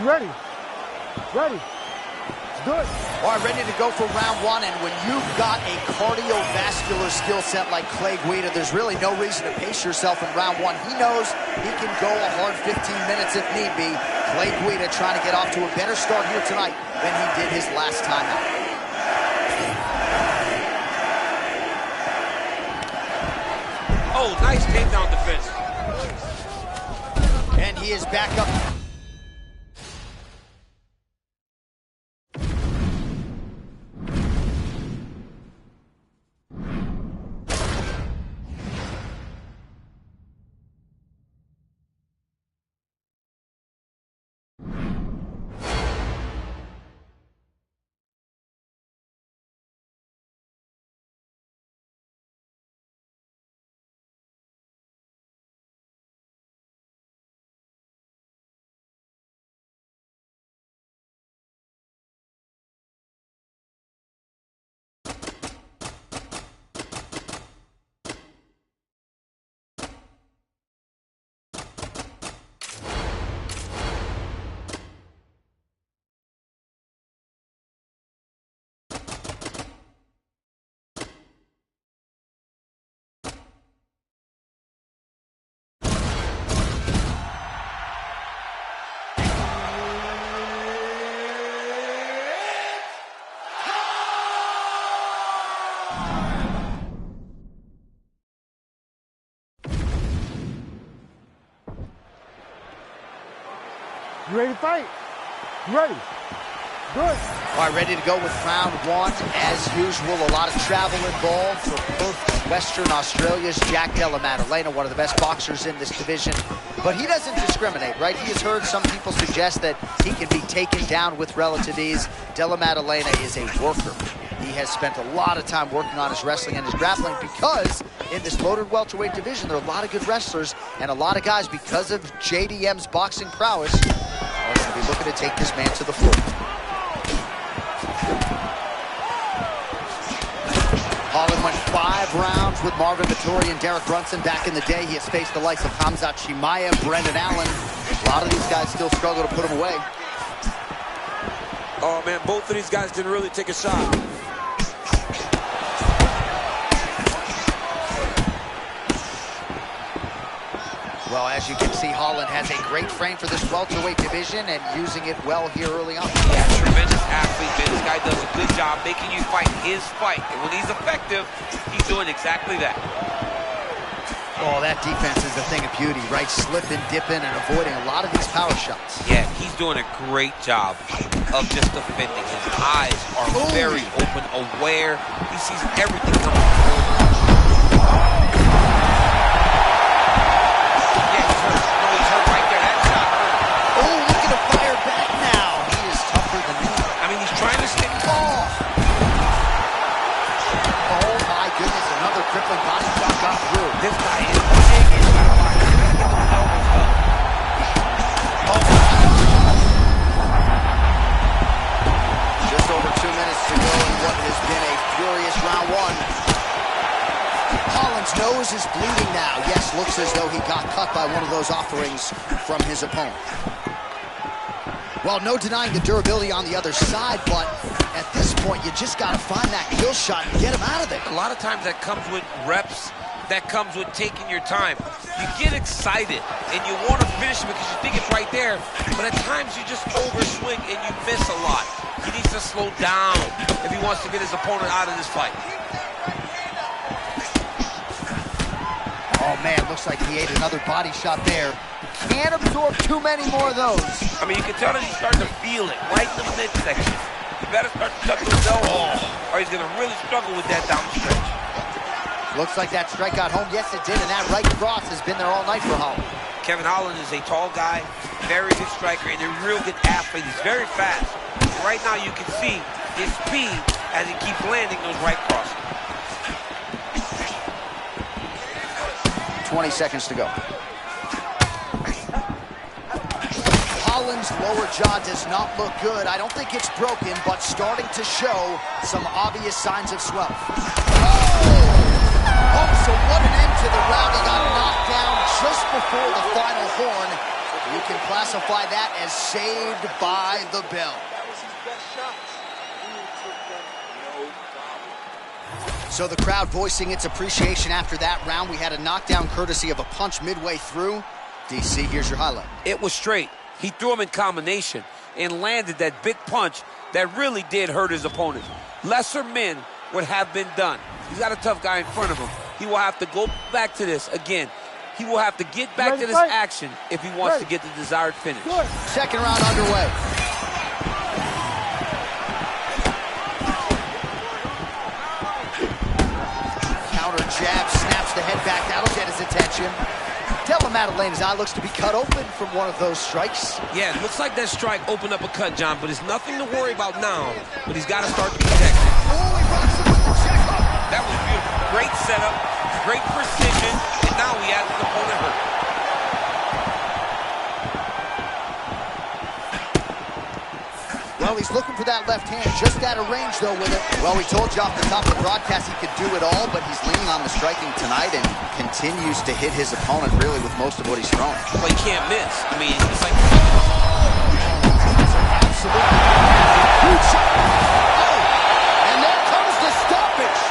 Ready. Ready. It's good. All right, ready to go for round one. And when you've got a cardiovascular skill set like Clay Guida, there's really no reason to pace yourself in round one. He knows he can go a hard 15 minutes if need be. Clay Guida trying to get off to a better start here tonight than he did his last time out. Oh, nice takedown defense. And he is back up. You ready to fight? You ready? Good. All right, ready to go with round one. As usual, a lot of travel involved for Perth, Western Australia's Jack Della Maddalena, one of the best boxers in this division. But he doesn't discriminate, right? He has heard some people suggest that he can be taken down with relative ease. Della Maddalena is a worker. He has spent a lot of time working on his wrestling and his grappling because in this loaded welterweight division, there are a lot of good wrestlers and a lot of guys, because of JDM's boxing prowess, are going to be looking to take this man to the floor. Holland went 5 rounds with Marvin Vettori and Derek Brunson back in the day. He has faced the likes of Khamzat Chimaev, Brendan Allen. A lot of these guys still struggle to put him away. Oh, man, both of these guys didn't really take a shot. Well, as you can see, Holland has a great frame for this welterweight division and using it well here early on. Yeah, tremendous athlete, man. This guy does a good job making you fight his fight. And when he's effective, he's doing exactly that. Oh, that defense is a thing of beauty, right? Slipping, dipping, and avoiding a lot of these power shots. Yeah, he's doing a great job of just defending. His eyes are very open, aware. He sees everything coming forward. Crippling body shot got through. This guy is big. He's got to get those elbows up. Just over 2 minutes to go in what has been a furious round one. Holland's nose is bleeding now. Yes, looks as though he got cut by one of those offerings from his opponent. Well, no denying the durability on the other side, but at this point, you just got to find that kill shot and get him out of there. A lot of times that comes with reps, that comes with taking your time. You get excited, and you want to finish it because you think it's right there, but at times you just overswing and you miss a lot. He needs to slow down if he wants to get his opponent out of this fight. Oh, man, looks like he ate another body shot there. Can't absorb too many more of those. I mean, you can tell that he's starting to feel it right in the midsection. You better start to tuck those elbows, or he's going to really struggle with that down the stretch. Looks like that strike got home. Yes, it did, and that right cross has been there all night for Holland. Kevin Holland is a tall guy, very good striker, and a real good athlete. He's very fast. Right now, you can see his speed as he keeps landing those right crosses. 20 seconds to go. Holland's lower jaw does not look good. I don't think it's broken, but starting to show some obvious signs of swelling. Oh, so what an end to the round. He got knocked down just before the final horn. You can classify that as saved by the bell. That was his best shots. He took them, no problem. So the crowd voicing its appreciation after that round. We had a knockdown courtesy of a punch midway through. DC, here's your highlight. It was straight. He threw him in combination and landed that big punch that really did hurt his opponent. Lesser men would have been done. He's got a tough guy in front of him. He will have to go back to this again. He will have to get back to this action if he wants to get the desired finish. Second round underway. Counter jab, snaps the head back. That'll get his attention. Della Maddalena's eye looks to be cut open from one of those strikes. Yeah, it looks like that strike opened up a cut, John, but it's nothing to worry about now. But he's got to start protecting. Oh, he rocks him with the check hook. That was beautiful. Great setup, great precision, and now he has his opponent hurt. Well, he's looking for that left hand, just out of range, though, with it. Well, we told you off the top of the broadcast he could do it all, but he's leaning on the striking tonight and continues to hit his opponent, really, with most of what he's throwing. Well, he can't miss. I mean, it's like... Absolutely. Huge shot. Oh, and there comes the stoppage.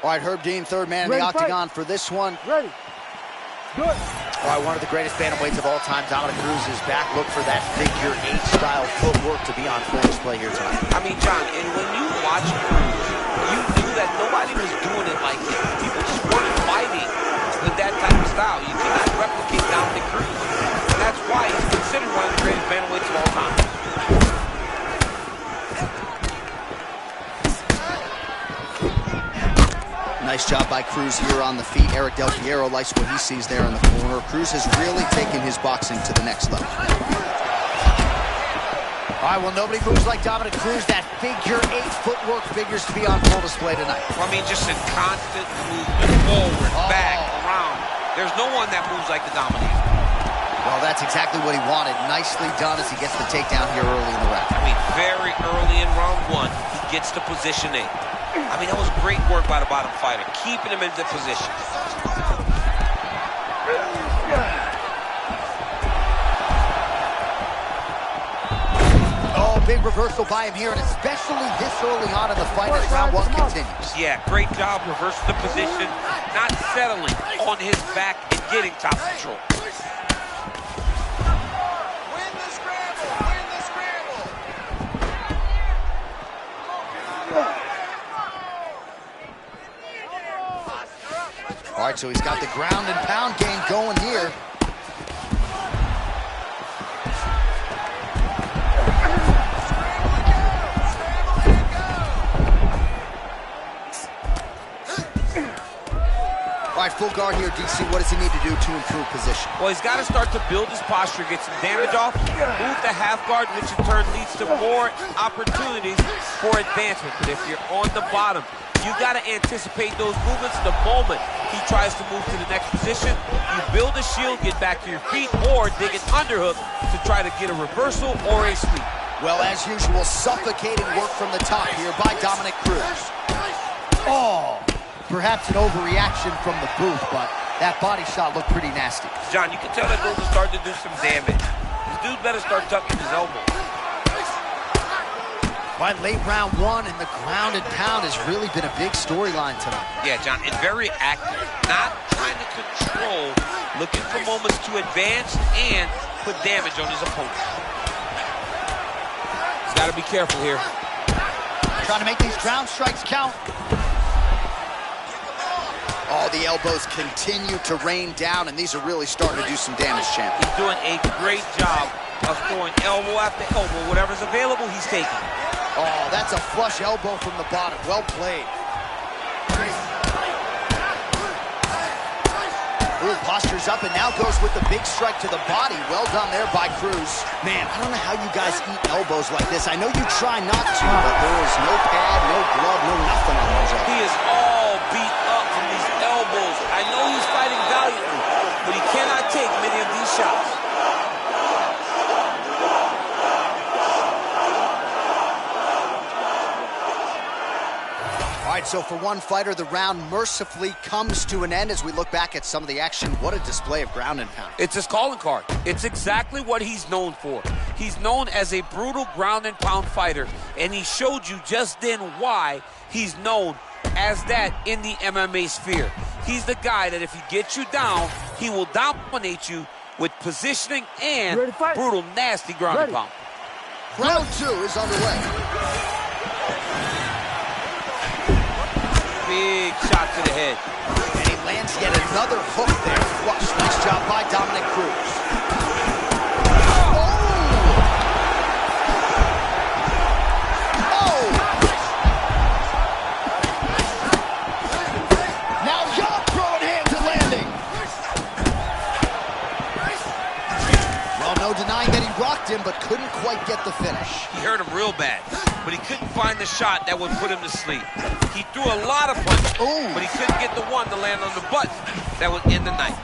All right, Herb Dean, third man in the octagon for this one. Ready. Good. All right, one of the greatest bantamweights of all time, Dominic Cruz, is back. Look for that figure 8-style footwork to be on full display here tonight. I mean, John, and when you watch Cruz, you knew that nobody was doing it like him. People just weren't fighting with that type of style. You cannot replicate Dominic Cruz. And that's why he's considered one of the greatest bantamweights of all time. Nice job by Cruz here on the feet. Eric Del Piero likes what he sees there in the corner. Cruz has really taken his boxing to the next level. All right, well, nobody moves like Dominic Cruz. That figure 8 footwork figures to be on full display tonight. I mean, just in constant movement, forward, back, around. There's no one that moves like the Dominator. Well, that's exactly what he wanted. Nicely done as he gets the takedown here early in the round. I mean, very early in round 1, he gets to position 8. I mean, that was great work by the bottom fighter, keeping him in the position. Oh, big reversal by him here, and especially this early on in the fight as round 1 continues. Yeah, great job reversing the position, not settling on his back and getting top control. Win the scramble! Win the scramble! All right, so he's got the ground and pound game going here. All right, full guard here, DC. What does he need to do to improve position? Well, he's got to start to build his posture, get some damage off, move the half guard, which in turn leads to more opportunities for advancement. But if you're on the bottom, you got to anticipate those movements the moment he tries to move to the next position. You build a shield, get back to your feet, or dig an underhook to try to get a reversal or a sweep. Well, as usual, suffocating work from the top here by Dominic Cruz. Oh, perhaps an overreaction from the booth, but that body shot looked pretty nasty. John, you can tell that Cruz is starting to do some damage. This dude better start tucking his elbow. By late round one, and the ground and pound has really been a big storyline tonight. Yeah, John, and very active. Not trying to control, looking for moments to advance and put damage on his opponent. He's got to be careful here. Trying to make these ground strikes count. Oh, the elbows continue to rain down, and these are really starting to do some damage, champ. He's doing a great job of throwing elbow after elbow. Whatever's available, he's taking. Oh, that's a flush elbow from the bottom. Well played. Ooh, postures up and now goes with the big strike to the body. Well done there by Cruz. Man, I don't know how you guys eat elbows like this. I know you try not to, but there is no pad, no glove, no nothing on those elbows. He is all beat up from these elbows. I know he's fighting valiantly, but he cannot take many of these shots. All right, so for one fighter, the round mercifully comes to an end as we look back at some of the action. What a display of ground and pound. It's his calling card. It's exactly what he's known for. He's known as a brutal ground and pound fighter, and he showed you just then why he's known as that in the MMA sphere. He's the guy that if he gets you down, he will dominate you with positioning and brutal, nasty ground and pound. Round two is underway. Big shot to the head. And he lands yet another hook there. Flush. Nice job by Dominic Cruz. Oh! Now Young throwing hands and landing. Well, no denying that he rocked him, but couldn't quite get the finish. He hurt him real bad, but he couldn't find the shot that would put him to sleep. He threw a lot of punches, but he couldn't get the one to land on the button that would end the night.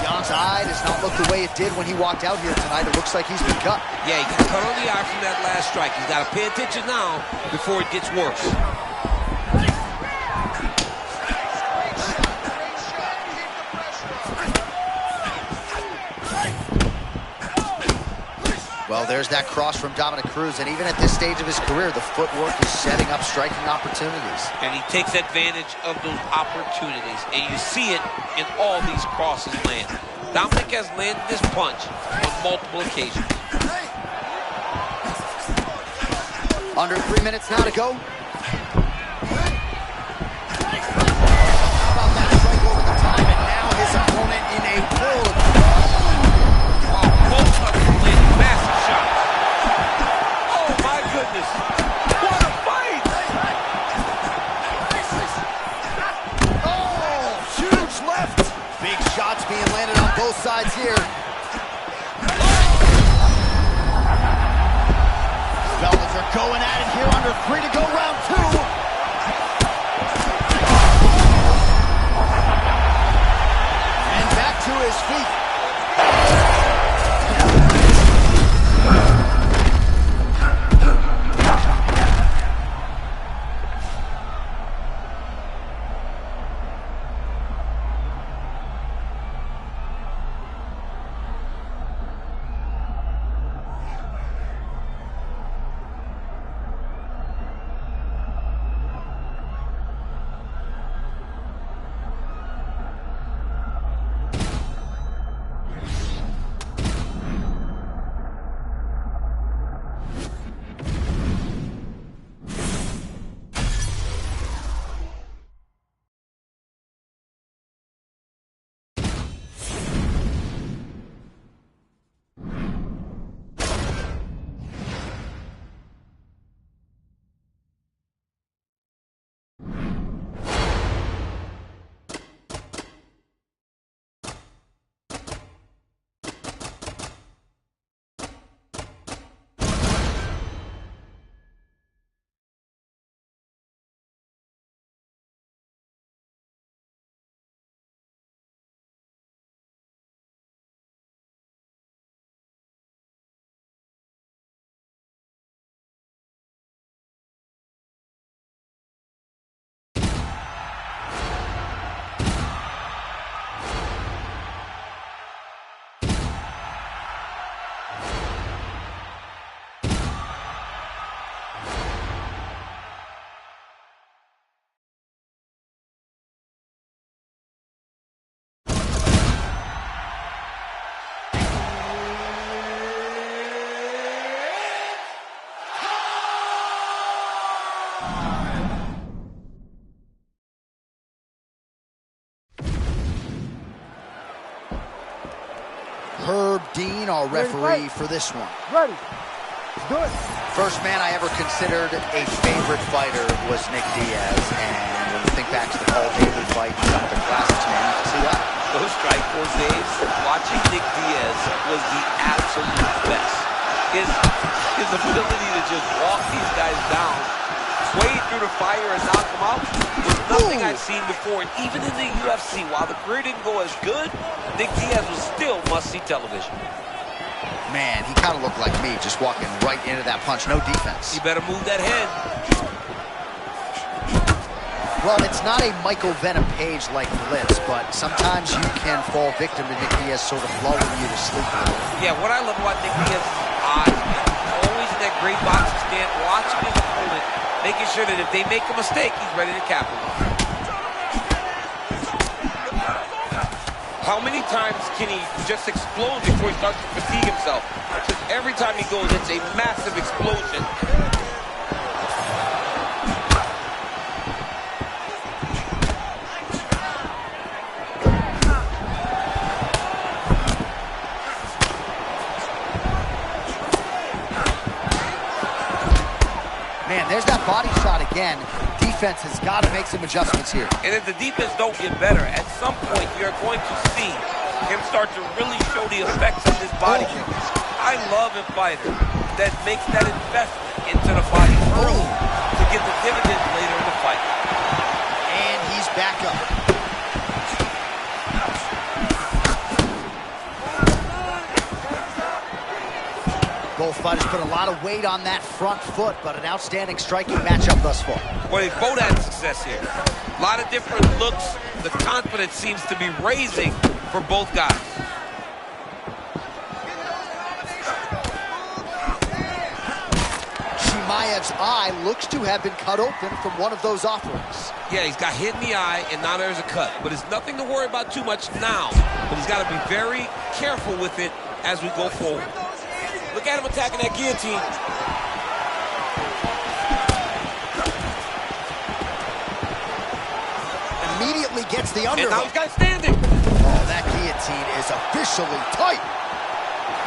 John's eye does not look the way it did when he walked out here tonight. It looks like he's been cut. Yeah, he got cut on the eye from that last strike. He's got to pay attention now before it gets worse. Well, there's that cross from Dominic Cruz, and even at this stage of his career, the footwork is setting up striking opportunities. And he takes advantage of those opportunities, and you see it in all these crosses land. Dominic has landed this punch on multiple occasions. Under 3 minutes now to go. How about that strike over the time, and now his opponent in a full... Both of them landing massive shots. Oh my goodness. What a fight! Oh, huge left. Big shots being landed on both sides here. Fellas are going at it here under 3 to go, round two. And back to his feet. Herb Dean, our referee for this one. Ready. Let's do it. First man I ever considered a favorite fighter was Nick Diaz, and when you think back to the Paul Daly fight, some of the classics, man, you can see that. Those Strikeforce days, watching Nick Diaz was the absolute best. His ability to just walk these guys down, wade through the fire and knock them out was nothing I've seen before. And even in the UFC, while the career didn't go as good, Nick Diaz was still must-see television. Man, he kind of looked like me, just walking right into that punch, no defense. You better move that head. Well, it's not a Michael Venom Page-like blitz, but sometimes you can fall victim to Nick Diaz sort of lulling you to sleep. Yeah, what I love about Nick Diaz is eyes. Always in that great boxing stand, watching his opponent, making sure that if they make a mistake, he's ready to capitalize. How many times can he just explode before he starts to fatigue himself? Because every time he goes, it's a massive explosion. Man, there's that body shot again. Defense has got to make some adjustments here. And if the defense don't get better, at some point you're going to see him start to really show the effects of his body. I love a fighter that makes that investment into the body early to get the dividends later in the fight. And he's back up. Both fighters put a lot of weight on that front foot, but an outstanding striking matchup thus far. Well, they both had success here. A lot of different looks. The confidence seems to be raising for both guys. Chimaev's eye looks to have been cut open from one of those offerings. Yeah, he's got hit in the eye, and now there's a cut. But it's nothing to worry about too much now. But he's got to be very careful with it as we go forward. Look at him attacking that guillotine. Immediately gets the underhook. And now he's got standing. Oh, that guillotine is officially tight.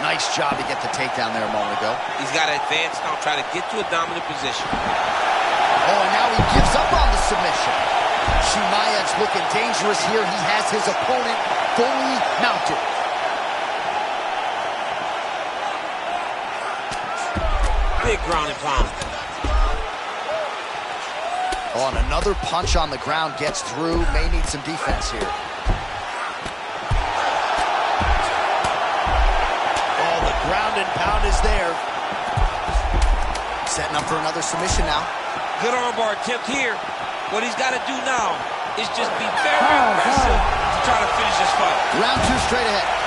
Nice job to get the takedown there a moment ago. He's got to advance now, try to get to a dominant position. Oh, and now he gives up on the submission. Chimaev's looking dangerous here. He has his opponent fully mounted. Big ground and pound. Oh, and another punch on the ground gets through. May need some defense here. Oh, the ground and pound is there. Setting up for another submission now. Good armbar attempt here. What he's got to do now is just be very aggressive to try to finish this fight. Round two straight ahead.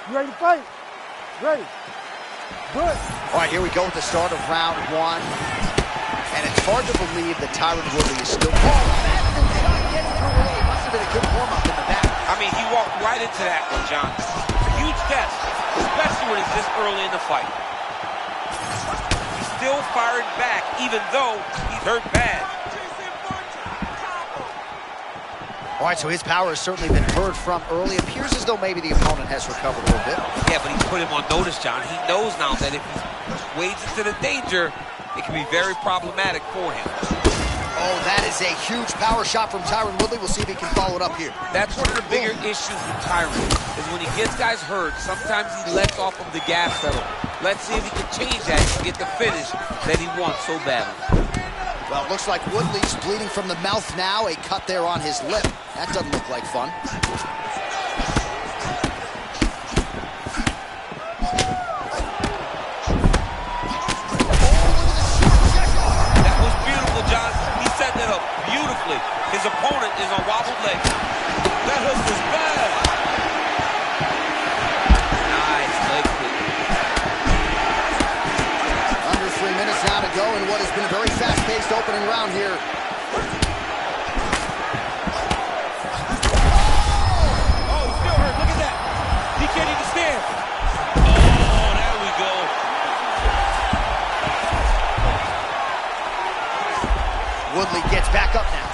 You ready to fight? Ready. Good. All right, here we go with the start of round one. And it's hard to believe that Tyron Woodley is still... Oh, that shot getting away. Must have been a good warm-up in the back. I mean, he walked right into that one, John. A huge test, especially when it's this early in the fight. He's still firing back, even though he's hurt bad. All right, so his power has certainly been heard from early. It appears as though maybe the opponent has recovered a little bit. Yeah, but he's put him on notice, John. He knows now that if he wades into the danger, it can be very problematic for him. Oh, that is a huge power shot from Tyron Woodley. We'll see if he can follow it up here. That's one of the bigger issues with Tyron, is when he gets guys hurt, sometimes he lets off of the gas pedal. Let's see if he can change that and get the finish that he wants so badly. Well, it looks like Woodley's bleeding from the mouth now. A cut there on his lip. That doesn't look like fun. That was beautiful, John. He set that up beautifully. His opponent is on wobbled legs. That hook was bad. Nice leg kick. Under 3 minutes now to go in what has been a very fast-paced opening round here. Oh, he's still hurt. Look at that. He can't even stand. Oh, there we go. Woodley gets back up now.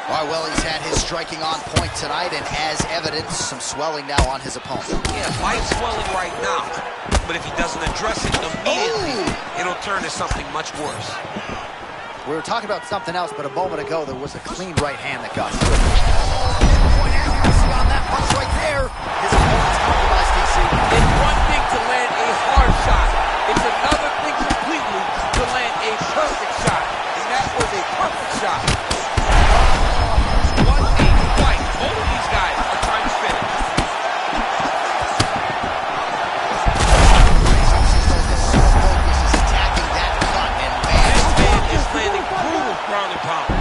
All right, well, he's had his striking on point tonight, and as evidence, some swelling now on his opponent. Yeah, light swelling right now. But if he doesn't address it immediately, it'll turn to something much worse. We were talking about something else, but a moment ago, there was a clean right hand that got through. Pinpoint accuracy on that punch right there. His opponent's compromised, DC. It's one thing to land a hard shot. It's another thing completely to land a perfect shot. And that was a perfect shot. What a fight. Both of these guys are trying to finish. Focus is attacking that cut, and man, This man is landing brutal ground and pound.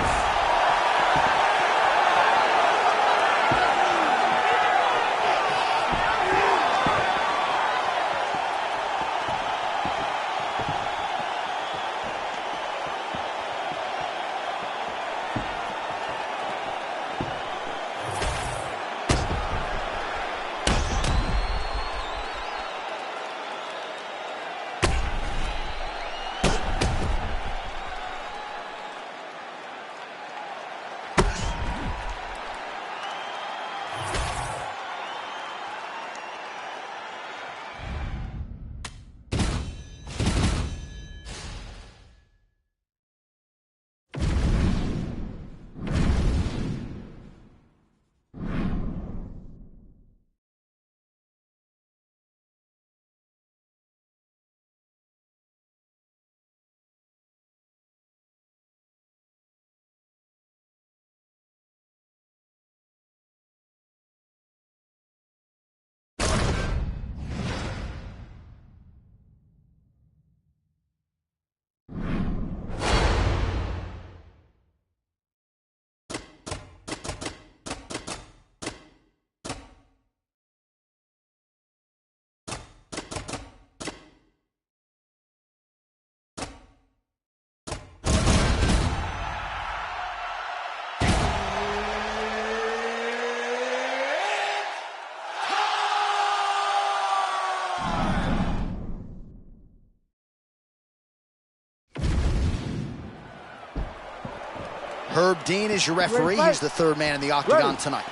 Herb Dean is your referee. He's the third man in the octagon tonight.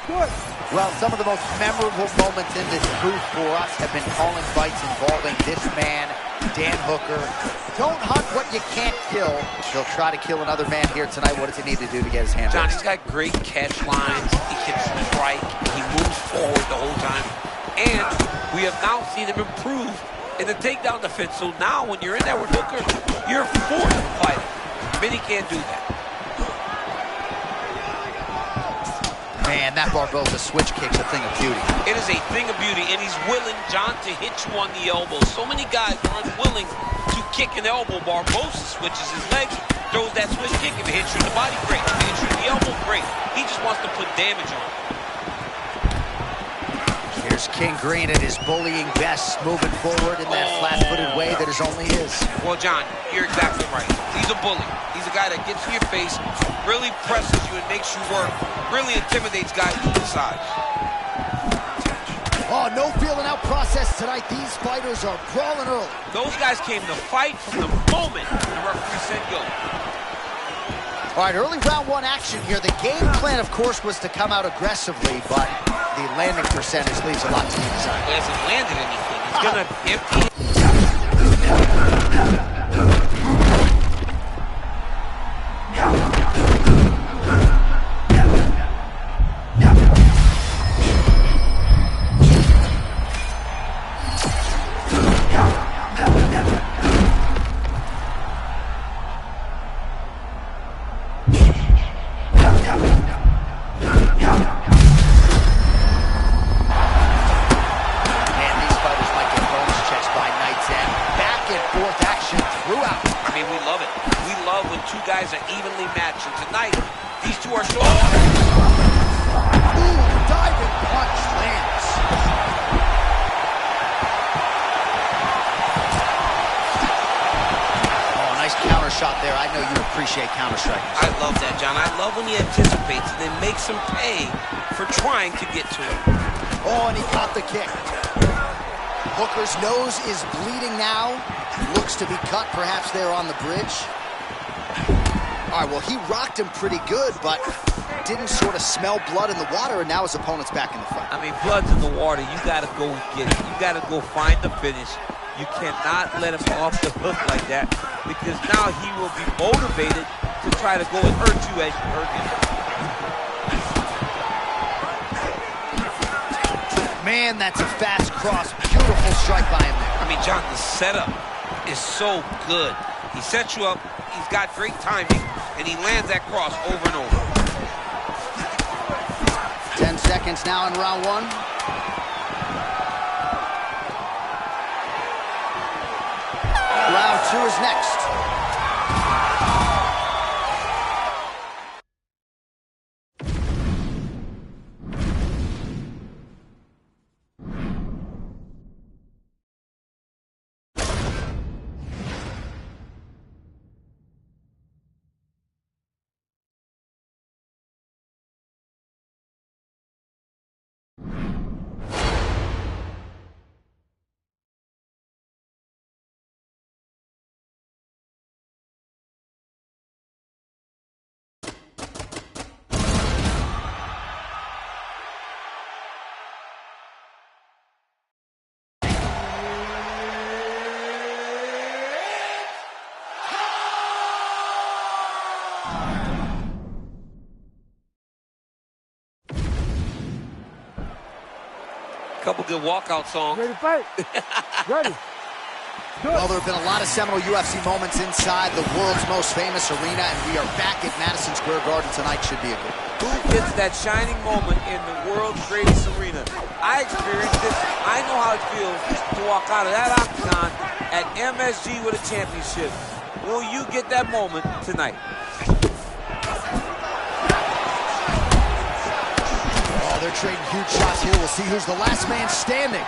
Good. Well, some of the most memorable moments in this booth for us have been calling fights involving this man, Dan Hooker. Don't hunt what you can't kill. He'll try to kill another man here tonight. What does he need to do to get his hands on? John, he's got great catch lines. He can strike. He moves forward the whole time. And we have now seen him improve in the takedown defense. So now when you're in there with Hooker, you're forced to fight him. Many can't do that. Man, that Barboza switch kick's a thing of beauty. It is a thing of beauty, and he's willing, John, to hit you on the elbow. So many guys are unwilling to kick an elbow. Barboza switches his legs, throws that switch kick. If it hits you in the body, great. If it hits you in the elbow, great. He just wants to put damage on. Here's King Green at his bullying best, moving forward in that flat-footed way that is only his. Well, John, you're exactly right. He's a bully. He's a guy that gets in your face, really presses you and makes you work, really intimidates guys to the sides. Oh, no feeling out process tonight. These fighters are brawling early. Those guys came to fight from the moment the referee said go. All right, early round one action here. The game plan, of course, was to come out aggressively, but the landing percentage leaves a lot to be desired. He hasn't landed anything. He's gonna empty. Two guys are evenly matched, and tonight, these two are showing. Ooh, diving punch lands. Oh, nice counter shot there. I know you appreciate counter strikers. I love that, John. I love when he anticipates and then makes him pay for trying to get to him. Oh, and he caught the kick. Hooker's nose is bleeding now. Looks to be cut, perhaps there on the bridge. All right, well, he rocked him pretty good, but didn't sort of smell blood in the water, and now his opponent's back in the fight. I mean, blood's in the water. You got to go and get it. You got to go find the finish. You cannot let him off the hook like that, because now he will be motivated to try to go and hurt you as you hurt him. Man, that's a fast cross. Beautiful strike by him there. I mean, John, the setup is so good. He sets you up. He's got great timing, and he lands that cross over and over. 10 seconds now in round one. Round two is next. Couple good walkout songs. Ready to fight? Ready. Well, there have been a lot of seminal UFC moments inside the world's most famous arena, and we are back at Madison Square Garden tonight. Should be a good one. Who gets that shining moment in the world's greatest arena? I experienced this. I know how it feels to walk out of that octagon at MSG with a championship. Will you get that moment tonight? Oh, they're trading huge shots here. We'll see who's the last man standing.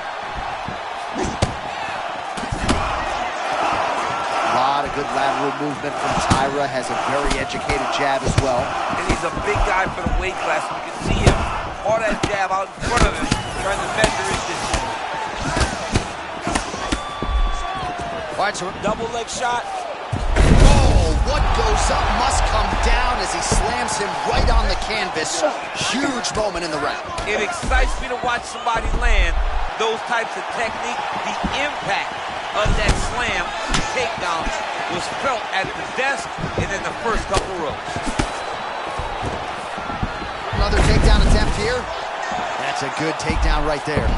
A lot of good lateral movement from Tyra. Has a very educated jab as well. And he's a big guy for the weight class. You can see him, all that jab out in front of him, trying to measure his distance. All right, so Double leg shot. oh, what goes up must come down as he slams him right on the canvas. Huge moment in the round. It excites me to watch somebody land those types of technique. The impact of that slam takedown was felt at the desk and in the first couple rows. Another takedown attempt here. That's a good takedown right there.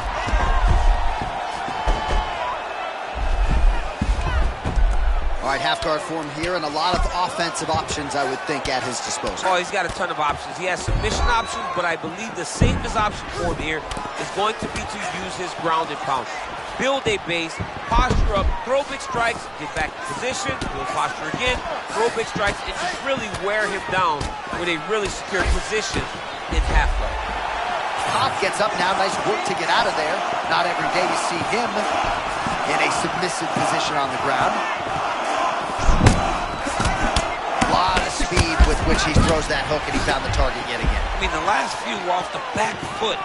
All All right, half guard form here, and a lot of offensive options, I would think, at his disposal. Oh, he's got a ton of options. He has submission options, but I believe the safest option for him here is going to be to use his ground and pound. Build a base, posture up, throw big strikes, get back in position, build posture again, throw big strikes, and just really wear him down with a really secure position in half guard. Cobb gets up now. Nice work to get out of there. Not every day you see him in a submissive position on the ground. A lot of speed with which he throws that hook, and he found the target yet again. I mean, the last few were off the back foot,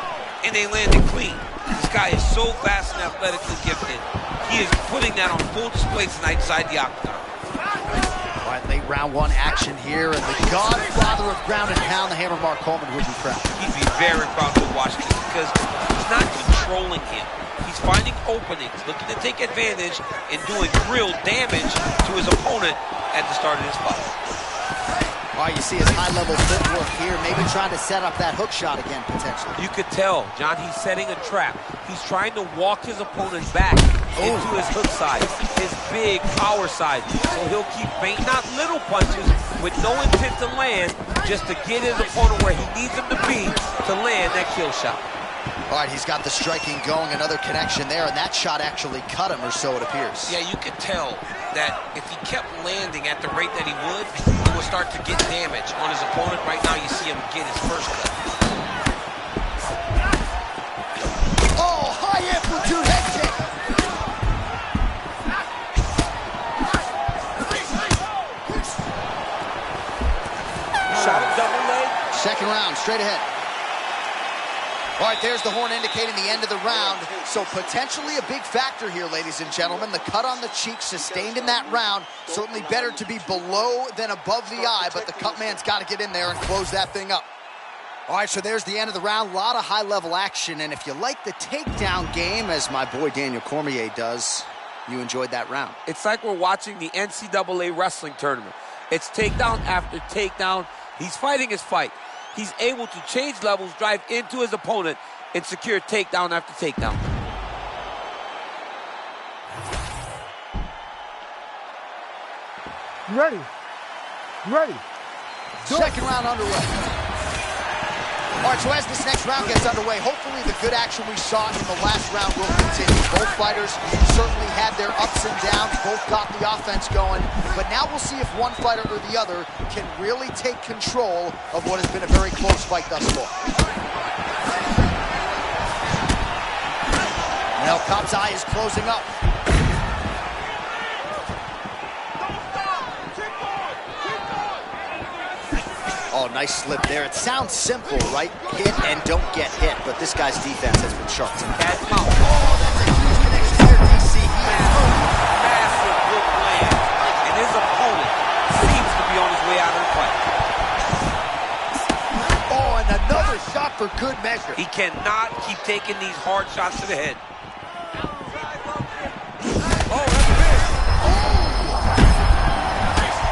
and they landed clean. This guy is so fast and athletically gifted. He is putting that on full display tonight inside the octagon. All right, late round one action here, and the godfather of ground and pound, the Hammer Mark Coleman, would be proud. He'd be very proud to watch this because he's not controlling him. He's finding openings, looking to take advantage, and doing real damage to his opponent at the start of this fight. All right, you see his high-level footwork here, maybe trying to set up that hook shot again, potentially. You could tell, John, he's setting a trap. He's trying to walk his opponent back into his hook side, his big power side. So he'll keep baiting out little punches with no intent to land, just to get his opponent where he needs him to be to land that kill shot. All right, he's got the striking going, another connection there, and that shot actually cut him, or so it appears. Yeah, you could tell that if he kept landing at the rate that he would start to get damage on his opponent. Right now, you see him get his first cut. Oh, high amplitude head kick. Shot of double leg. Second round, straight ahead. All right, there's the horn indicating the end of the round. So potentially a big factor here, ladies and gentlemen. The cut on the cheek sustained in that round. Certainly better to be below than above the eye, but the cut man's got to get in there and close that thing up. All right, so there's the end of the round. A lot of high-level action, and if you like the takedown game, as my boy Daniel Cormier does, you enjoyed that round. It's like we're watching the NCAA wrestling tournament. It's takedown after takedown. He's fighting his fight. He's able to change levels, drive into his opponent, and secure takedown after takedown. You ready? You ready? Second round underway. All right, so as this next round gets underway, hopefully the good action we saw in the last round will continue. Both fighters certainly had their ups and downs, both got the offense going, but now we'll see if one fighter or the other can really take control of what has been a very close fight thus far. Now Cobb's eye is closing up. Oh, nice slip there. It sounds simple, right? Hit and don't get hit, but this guy's defense has been sharp tonight. That's mouth. Oh, that's a huge connection there, DC. Massive hook land, and his opponent seems to be on his way out of the fight. Oh, and another shot for good measure. He cannot keep taking these hard shots to the head. Oh, that's big.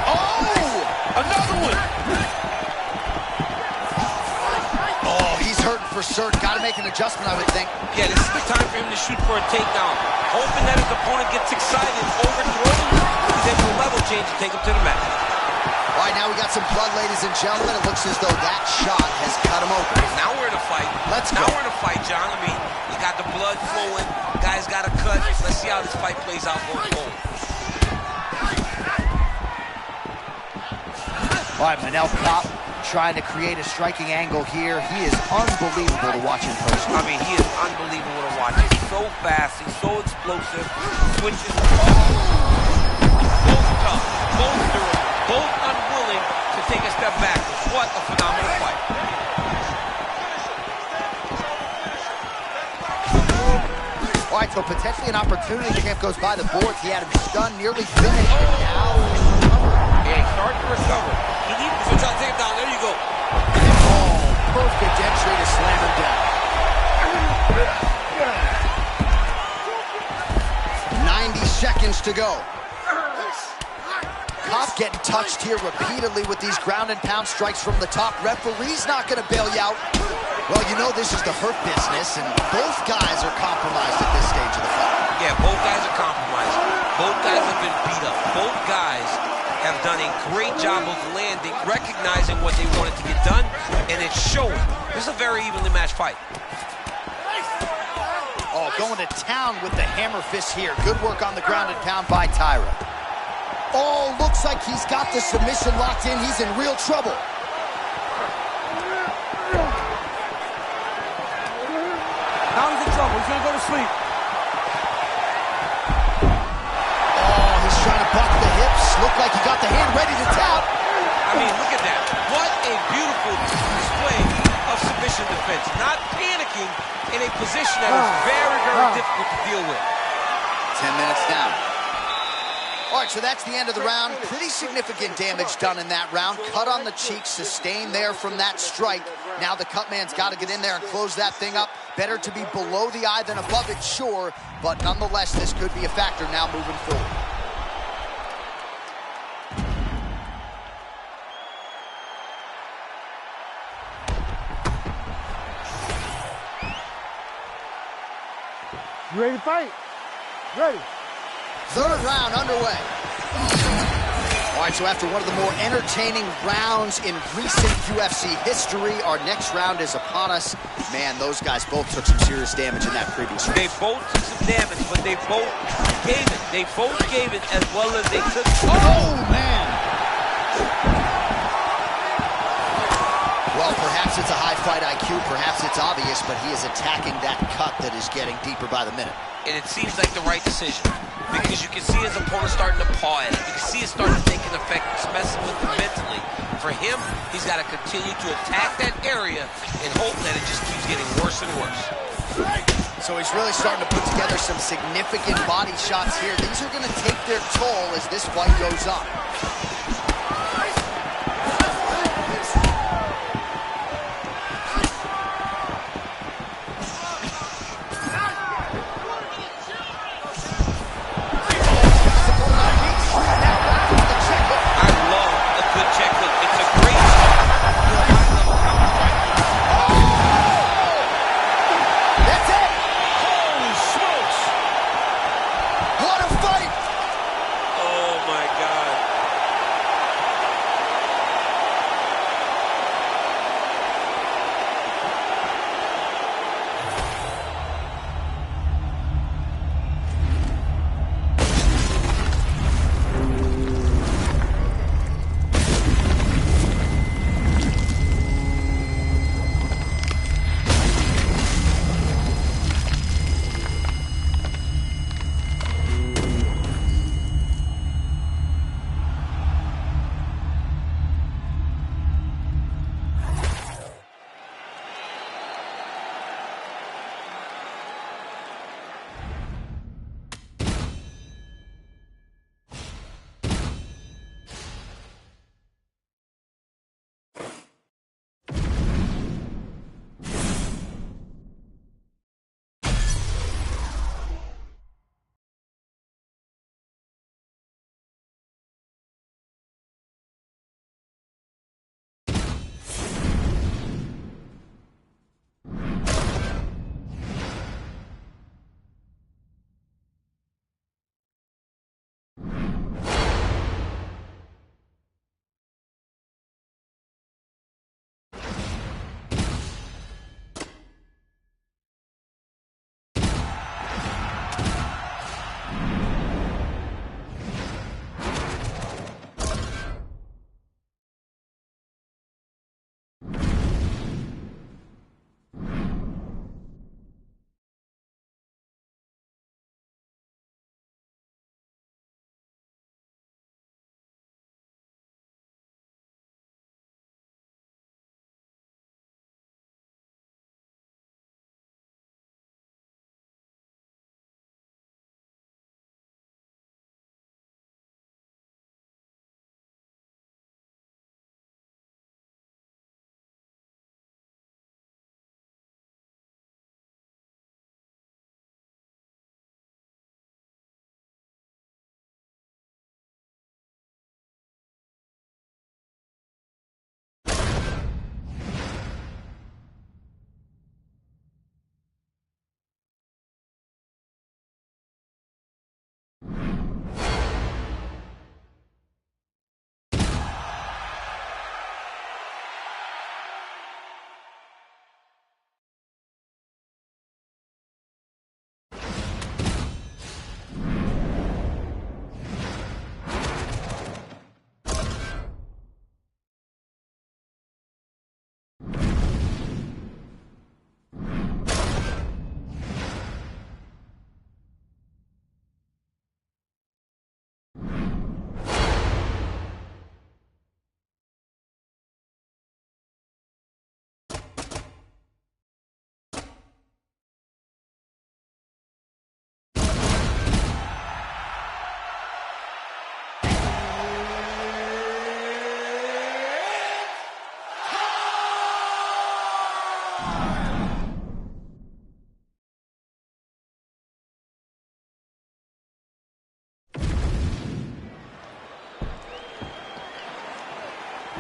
Oh! Another one! For certain, got to make an adjustment, I would think. Yeah, this is the time for him to shoot for a takedown. Hoping that his opponent gets excited, overthrows him, he's able to level change and take him to the mat. All right, now we got some blood, ladies and gentlemen. It looks as though that shot has cut him open. Now we're in a fight. Now we're in a fight, John. I mean, you got the blood flowing. Guy's got a cut. Let's see how this fight plays out going forward. All right, Manel Kopp trying to create a striking angle here. He is unbelievable to watch in person. I mean, he is unbelievable to watch. He's so fast. He's so explosive. Switches. Both tough. Both durable. Both unwilling to take a step back. What a phenomenal fight. All right, so potentially an opportunity. Champ goes by the boards. He had him stunned, nearly finished, and now... Yeah, he's starting to recover. He needs to try to take him down. There you go. Oh, perfect entry to slam him down. 90 seconds to go. Kopp getting touched here repeatedly with these ground and pound strikes from the top. Referee's not going to bail you out. Well, you know this is the hurt business, and both guys are compromised at this stage of the fight. Yeah, both guys are compromised. Both guys have been beat up. Both guys have done a great job of landing, recognizing what they wanted to get done, and it's showing. This is a very evenly matched fight. Oh, going to town with the hammer fist here. Good work on the ground and pound by Tyra. Oh, looks like he's got the submission locked in. He's in real trouble. Now he's in trouble. He's gonna go to sleep. Oh, he's trying to buck the hips. Looked like he got the hand ready to tap. I mean, look at that. What a beautiful display of submission defense. Not panicking in a position that is very, very difficult to deal with. 10 minutes down. All right, so that's the end of the round. Pretty significant damage done in that round. Cut on the cheek, sustained there from that strike. Now the cut man's got to get in there and close that thing up. Better to be below the eye than above it, sure. But nonetheless, this could be a factor now moving forward. You ready to fight? Ready. Third round underway. All right, so after one of the more entertaining rounds in recent UFC history, our next round is upon us. Man, those guys both took some serious damage in that previous round. They both took some damage, but they both gave it. They both gave it as well as they took. Oh, man! Well, perhaps it's a high fight IQ, perhaps it's obvious, but he is attacking that cut that is getting deeper by the minute. And it seems like the right decision, because you can see his opponent starting to paw at it. You can see it starting to take an effect. It's messing with him mentally. For him, he's got to continue to attack that area and hope that it just keeps getting worse and worse. So he's really starting to put together some significant body shots here. These are going to take their toll as this fight goes on.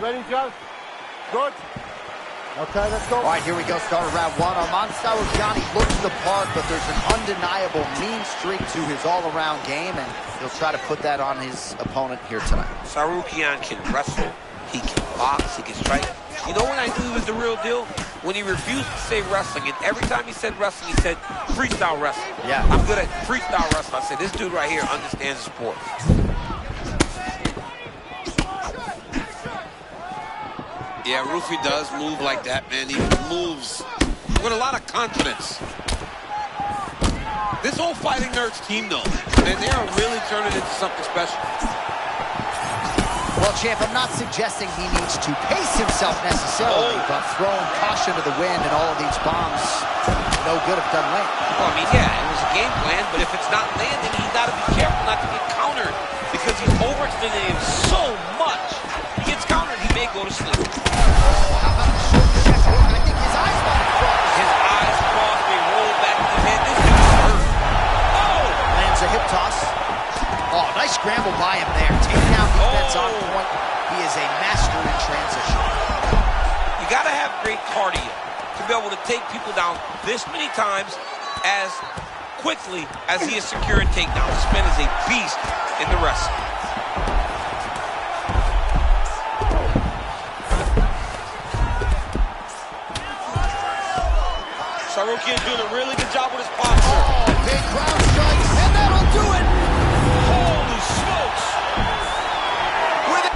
ready, Joe? Good. Okay, let's go. All right, here we go. Start of round one. Arman Stavrogiani looks the part, but there's an undeniable mean streak to his all-around game, and he'll try to put that on his opponent here tonight. Stavrogiani can wrestle, he can box, he can strike. You know when I knew he was the real deal? When he refused to say wrestling, and every time he said wrestling, he said freestyle wrestling. Yeah. I'm good at freestyle wrestling. I said, this dude right here understands the sport. Yeah, Rufy does move like that, man. He moves with a lot of confidence. This whole Fighting Nerds team, though, man, they are really turning into something special. Well, champ, I'm not suggesting he needs to pace himself necessarily, but throwing caution to the wind and all of these bombs, no good if done late. Well, I mean, yeah, it was a game plan, but if it's not landing, he's got to be careful not to get countered because he's overextending him so much. He gets countered, he may go to sleep. How about the short check hook? I think his eyes might have crossed. His eyes crossed, they roll back in his head. This dude's hurt. Oh! Lands a hip toss. Oh, nice scramble by him there. Takedown defense on point. He is a master in transition. You got to have great cardio to be able to take people down this many times as quickly as he is securing takedowns. This man is a beast in the wrestling. Stavrogiani doing a really good job with his posture. Oh, big ground strikes, and that'll do it. Holy smokes! With it.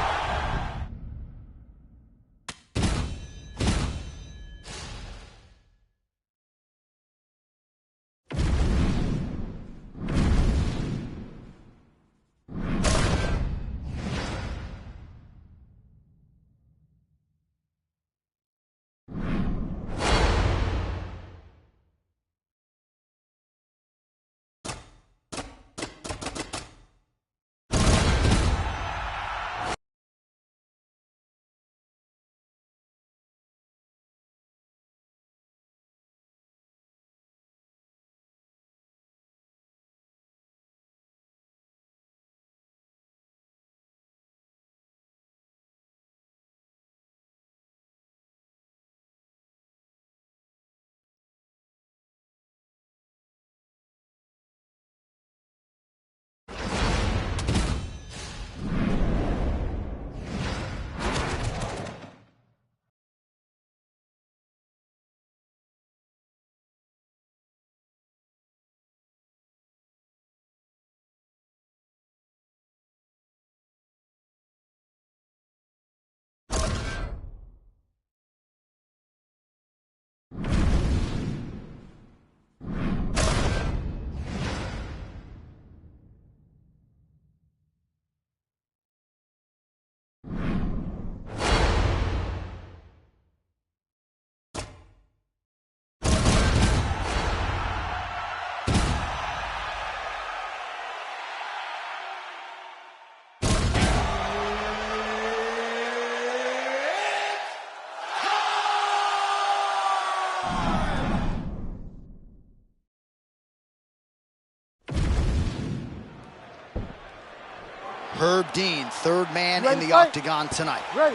Herb Dean, third man in the octagon tonight. Ready.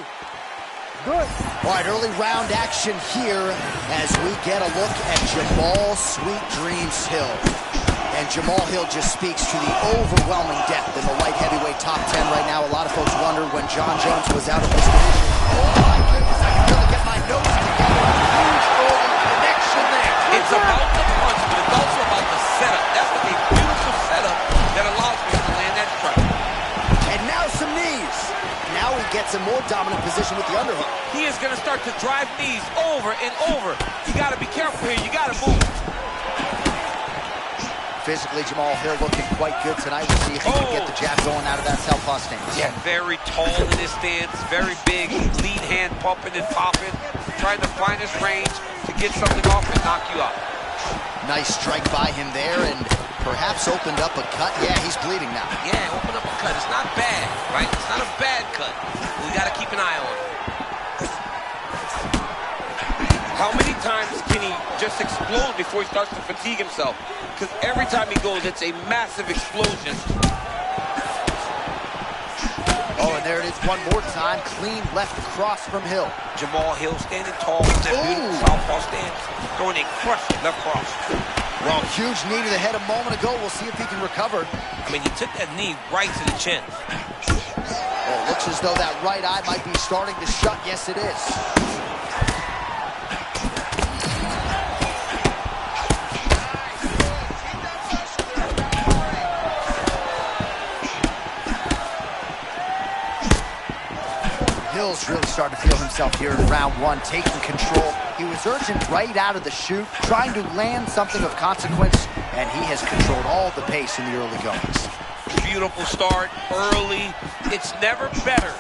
Good. All right, early round action here as we get a look at Jamal Sweet Dreams Hill. And Jamal Hill just speaks to the overwhelming depth in the light heavyweight top 10 right now. A lot of folks wonder when John Jones was out of this division. Oh my goodness, I can really get my notes together. Huge early connection there. It's about the punch, but it's also about the setup. That's a beautiful setup that allows me to land that strike. And now some knees. Now he gets a more dominant position with the underhook. He is going to start to drive knees over and over. You got to be careful here. You got to move. Physically, Jamal Hill looking quite good tonight. We'll see if he can get the jab going out of that southpaw stance. Yeah, very tall in his stance, very big, lead hand pumping and popping, trying to find his range to get something off and knock you out. Nice strike by him there, and perhaps opened up a cut. Yeah, he's bleeding now. Yeah, open up a cut. It's not bad, right? It's not a bad cut. We got to keep an eye on it. How many times can he just explode before he starts to fatigue himself? Because every time he goes, it's a massive explosion. Oh, and there it is it one more time. Clean left cross from Hill. Jamal Hill standing tall with that beautiful southpaw stance, throwing a crushing left cross. Well, huge knee to the head a moment ago. We'll see if he can recover. I mean, he took that knee right to the chin. Well, it looks as though that right eye might be starting to shut. Yes, it is. Hill's really starting to feel himself here in round one, taking control. He was urgent right out of the chute, trying to land something of consequence, and he has controlled all the pace in the early goings. Beautiful start, early. It's never better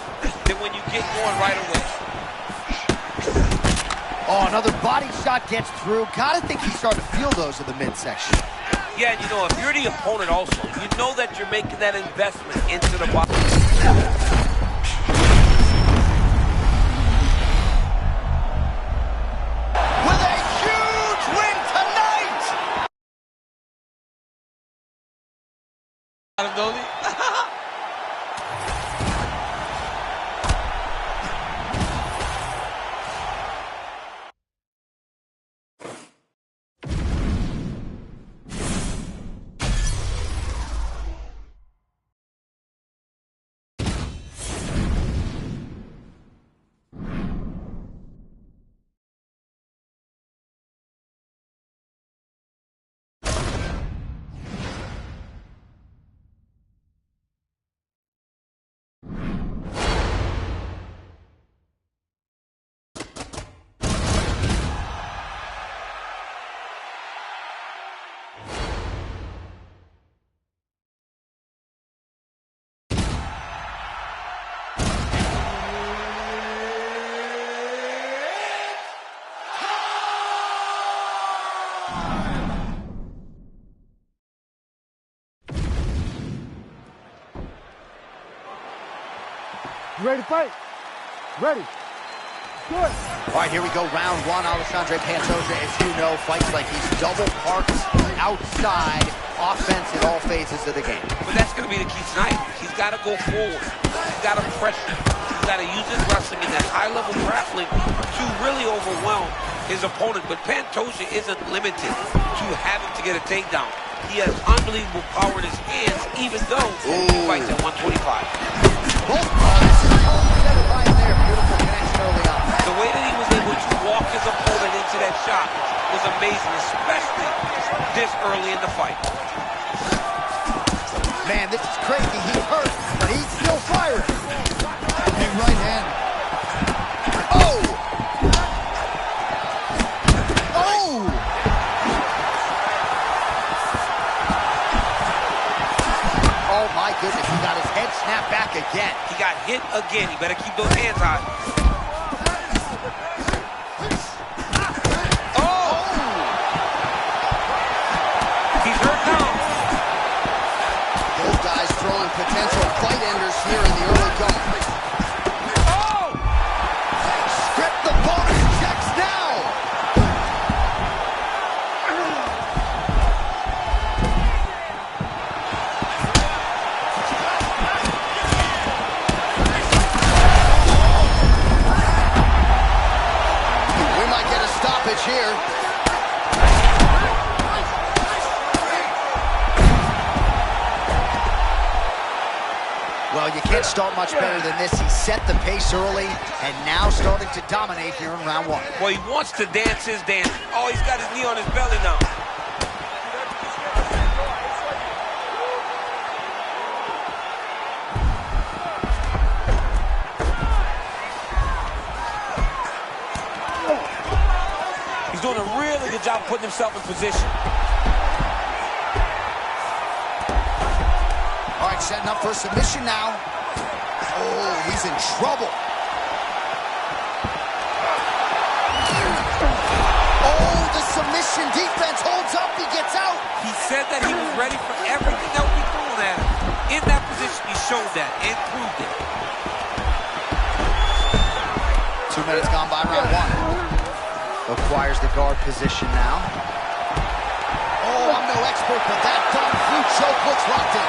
than when you get going right away. Oh, another body shot gets through. Gotta think he's starting to feel those in the midsection. Yeah, and you know, if you're the opponent also, you know that you're making that investment into the body. You ready to fight? Ready. Good. All right, here we go, round one. Alexandre Pantoja, as you know, fights like he's double parked outside offense in all phases of the game. But that's going to be the key tonight. He's got to go forward. He's got to pressure. He's got to use his wrestling in that high-level grappling to really overwhelm his opponent. But Pantoja isn't limited to having to get a takedown. He has unbelievable power in his hands, even though he fights at 125. Both bodies centered right there. Beautiful connection early on. The way that he was able to walk his opponent into that shot was amazing, especially this early in the fight. Man, this is crazy. He's hurt, but he's still firing. Big right hand. Oh! Oh! Oh, my goodness. He got his head snapped back again. He got hit again. He better keep those hands high. Potential fight enders here in the early going. Oh! Script the bonus checks now! We might get a stoppage here. Well, you can't start much better than this. He set the pace early and now starting to dominate here in round one. Well, he wants to dance his dance. Oh, he's got his knee on his belly now. He's doing a really good job putting himself in position. All right, setting up for a submission now. Oh, he's in trouble. Oh, the submission defense holds up. He gets out. He said that he was ready for everything that would be thrown at him. In that position, he showed that and proved it. 2 minutes gone by round one. Acquires the guard position now. Oh, I'm no expert, but that Kung Fu choke looks locked in.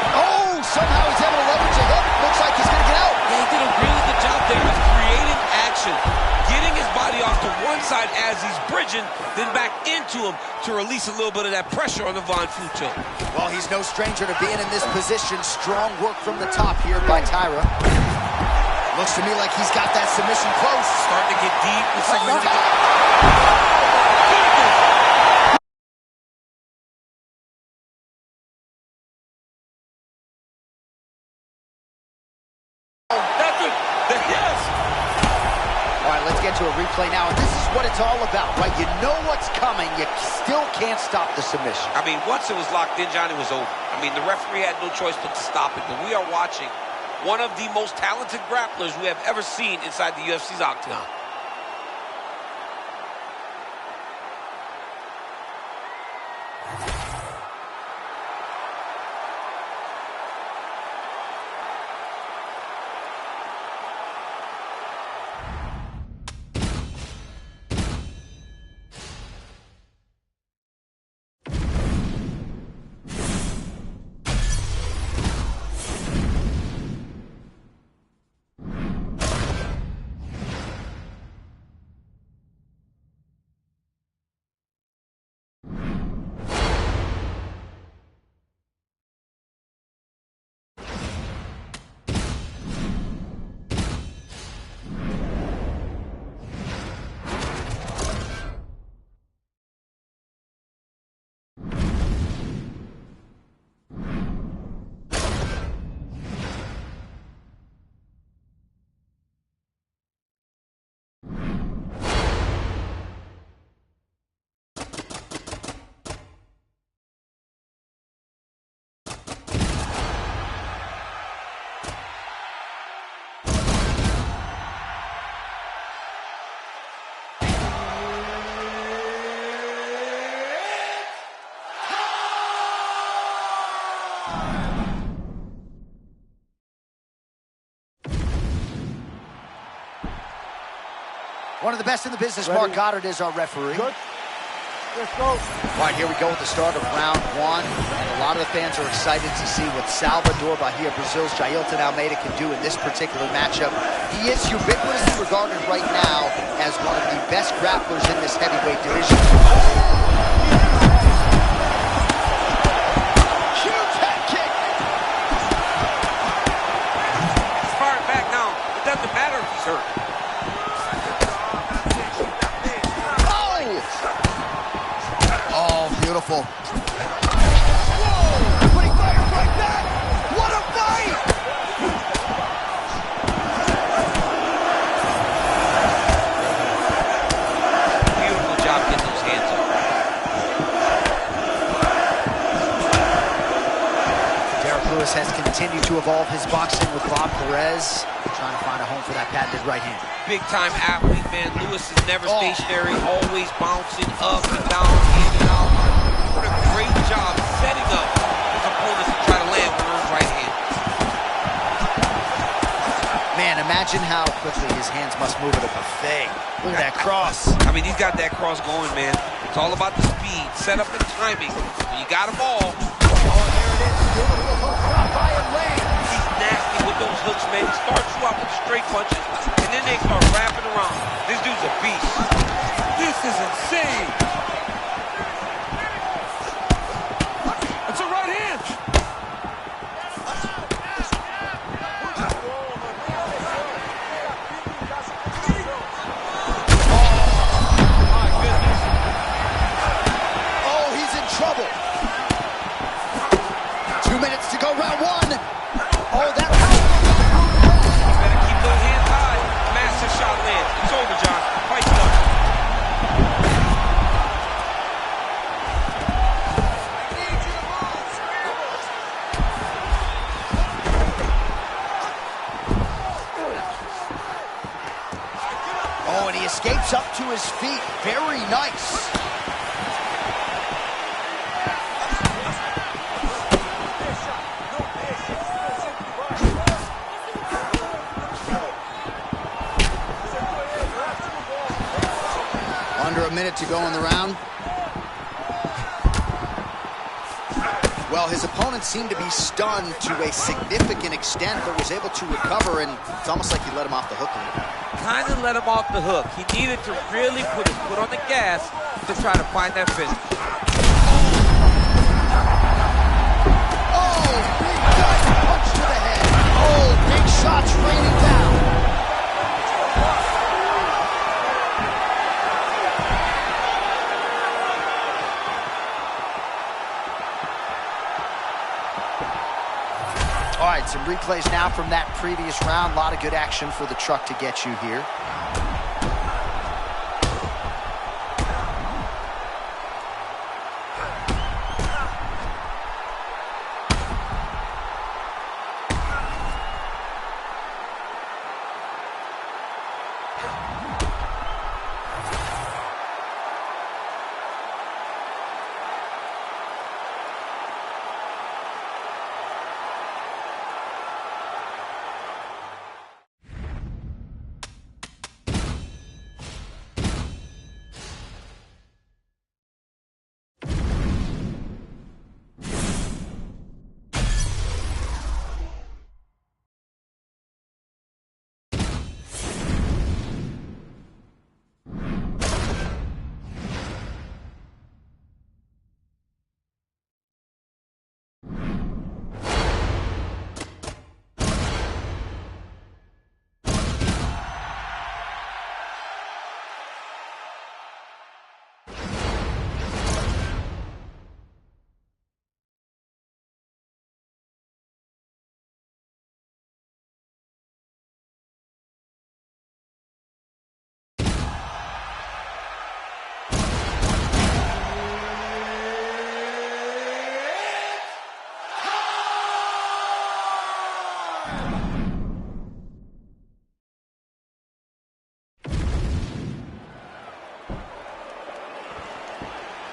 Oh, somehow he's able to leverage a hip. Looks submission, then back into him to release a little bit of that pressure on the Von Fucho. Well, he's no stranger to being in this position. Strong work from the top here by Tyra. Looks to me like he's got that submission close. Starting to get deep. Looks like Oh, that's it. Yes. All right, let's get to a replay now. And this is what it's all about, right? You know what's coming. You still can't stop the submission. I mean, once it was locked in, Johnny, it was over. I mean, the referee had no choice but to stop it. But we are watching one of the most talented grapplers we have ever seen inside the UFC's octagon. One of the best in the business, Mark Goddard, is our referee. Good. Let's go. All right, here we go with the start of round one. And a lot of the fans are excited to see what Salvador Bahia, Brazil's Jailton Almeida, can do in this particular matchup. He is ubiquitously regarded right now as one of the best grapplers in this heavyweight division. Huge head kick. He's firing back now. It doesn't matter if he's hurt. Oh, beautiful. Whoa! But he fires right back! What a fight! Beautiful job getting those hands up. Derek Lewis has continued to evolve his boxing with Bob Perez, trying to find a home for that patented right hand. Big-time athlete, man. Lewis is never stationary, always bouncing up and down, in and out. Doing a great job setting up his opponents to try to land with his right hand. Man, imagine how quickly his hands must move at a buffet. Look at that cross. I mean, he's got that cross going, man. It's all about the speed, setup, and timing. When you got them all. Oh, there it is. Beautiful hook shot by Elaine. He's nasty with those hooks, man. He starts you out with straight punches, and then they start wrapping around. This dude's a beast. This is insane. It's a right hand. My goodness. Oh, he's in trouble. 2 minutes to go, round one. Oh, that Better keep those hands high. Massive shot lands. It's over, John. Fight's done. Oh, and he escapes up to his feet. Very nice. Under a minute to go in the round. Well, his opponent seemed to be stunned to a significant extent, but was able to recover, and it's almost like he let him off the hook a little bit. Kind of let him off the hook. He needed to really put his foot on the gas to try to find that finish. Oh, big diving punch to the head. Oh, big shots raining down. All right, some replays now from that previous round. A lot of good action for the truck to get you here.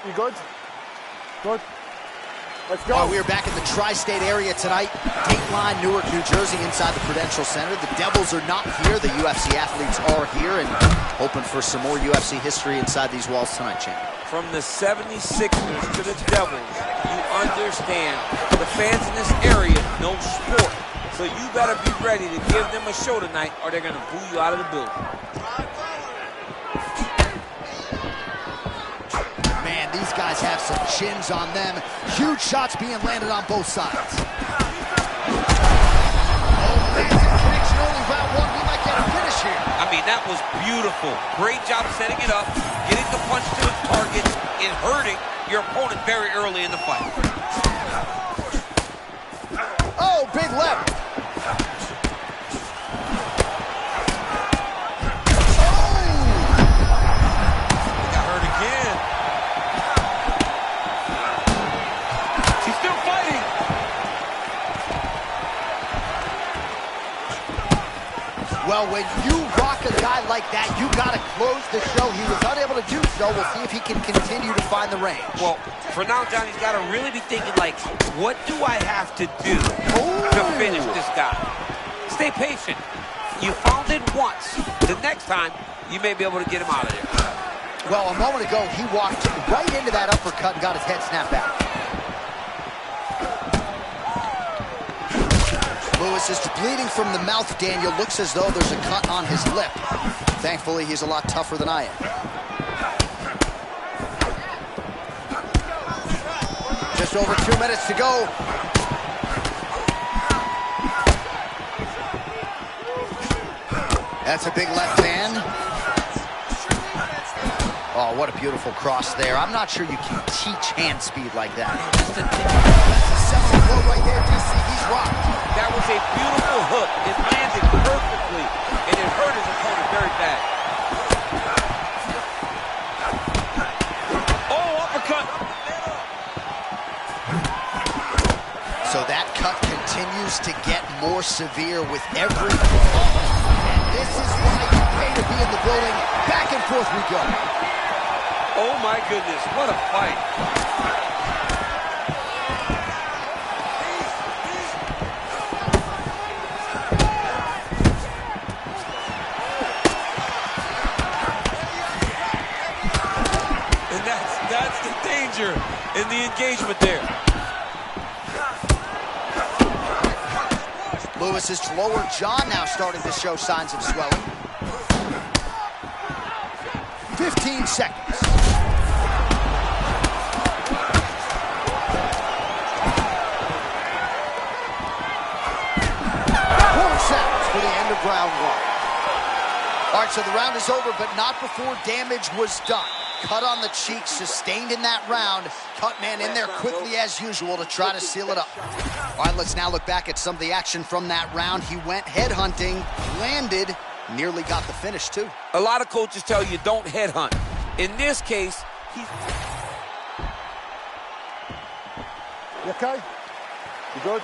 You good? Good. Let's go. We are back in the tri-state area tonight. Dateline, Newark, New Jersey, inside the Prudential Center. The Devils are not here. The UFC athletes are here and hoping for some more UFC history inside these walls tonight, champ. From the 76ers to the Devils, you understand the fans in this area know sport. So you better be ready to give them a show tonight or they're going to boo you out of the building. Man, these guys have some chins on them. Huge shots being landed on both sides. Oh, massive connection, only round one. We might get a finish here. I mean, that was beautiful. Great job setting it up, getting the punch to its target, and hurting your opponent very early in the fight. Oh, big left. Well, when you rock a guy like that, you got to close the show. He was unable to do so. We'll see if he can continue to find the range. Well, for now, Johnny's got to really be thinking, like, what do I have to do to finish this guy? Stay patient. You found it once. The next time, you may be able to get him out of there. Well, a moment ago, he walked right into that uppercut and got his head snapped back. Lewis is bleeding from the mouth, Daniel. Looks as though there's a cut on his lip. Thankfully, he's a lot tougher than I am. Just over 2 minutes to go. That's a big left hand. Oh, what a beautiful cross there. I'm not sure you can teach hand speed like that. That's a seminal blow right there, DC. He's rocked. That was a beautiful hook. It landed perfectly, and it hurt his opponent very bad. Oh, uppercut. So that cut continues to get more severe with every blow. And this is why you pay to be in the building. Back and forth we go. Oh, my goodness. What a fight. In the engagement there. Lewis's lower jaw now starting to show signs of swelling. 15 seconds. round one. All right, so the round is over, but not before damage was done. Cut on the cheek, sustained in that round. Cut man in there quickly as usual to try to seal it up. All right, let's now look back at some of the action from that round. He went headhunting, landed, nearly got the finish too. A lot of coaches tell you don't headhunt. In this case, he's... You okay? You good?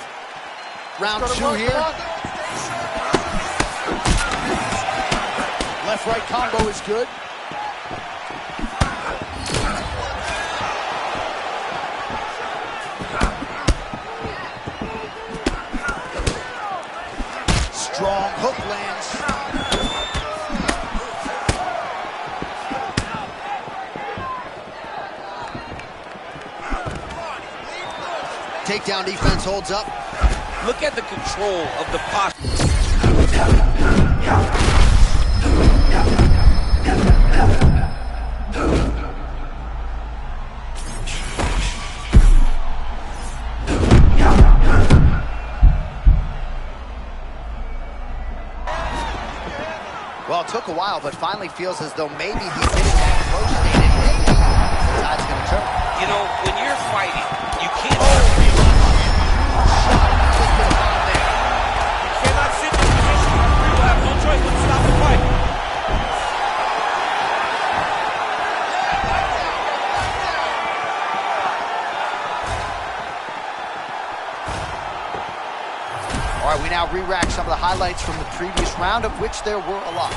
Round Let's go to two work, here. come on. Left-right combo is good. Strong hook lands. Takedown defense holds up. Look at the control of the posture. Well, it took a while, but finally feels as though maybe he's hitting that close state, and maybe the tide's going to turn. You know, when you're fighting, you can't... You cannot sit in a position where you have no choice but to stop the fight. All right, we now re-rack some of the highlights from the previous round, of which there were a lot.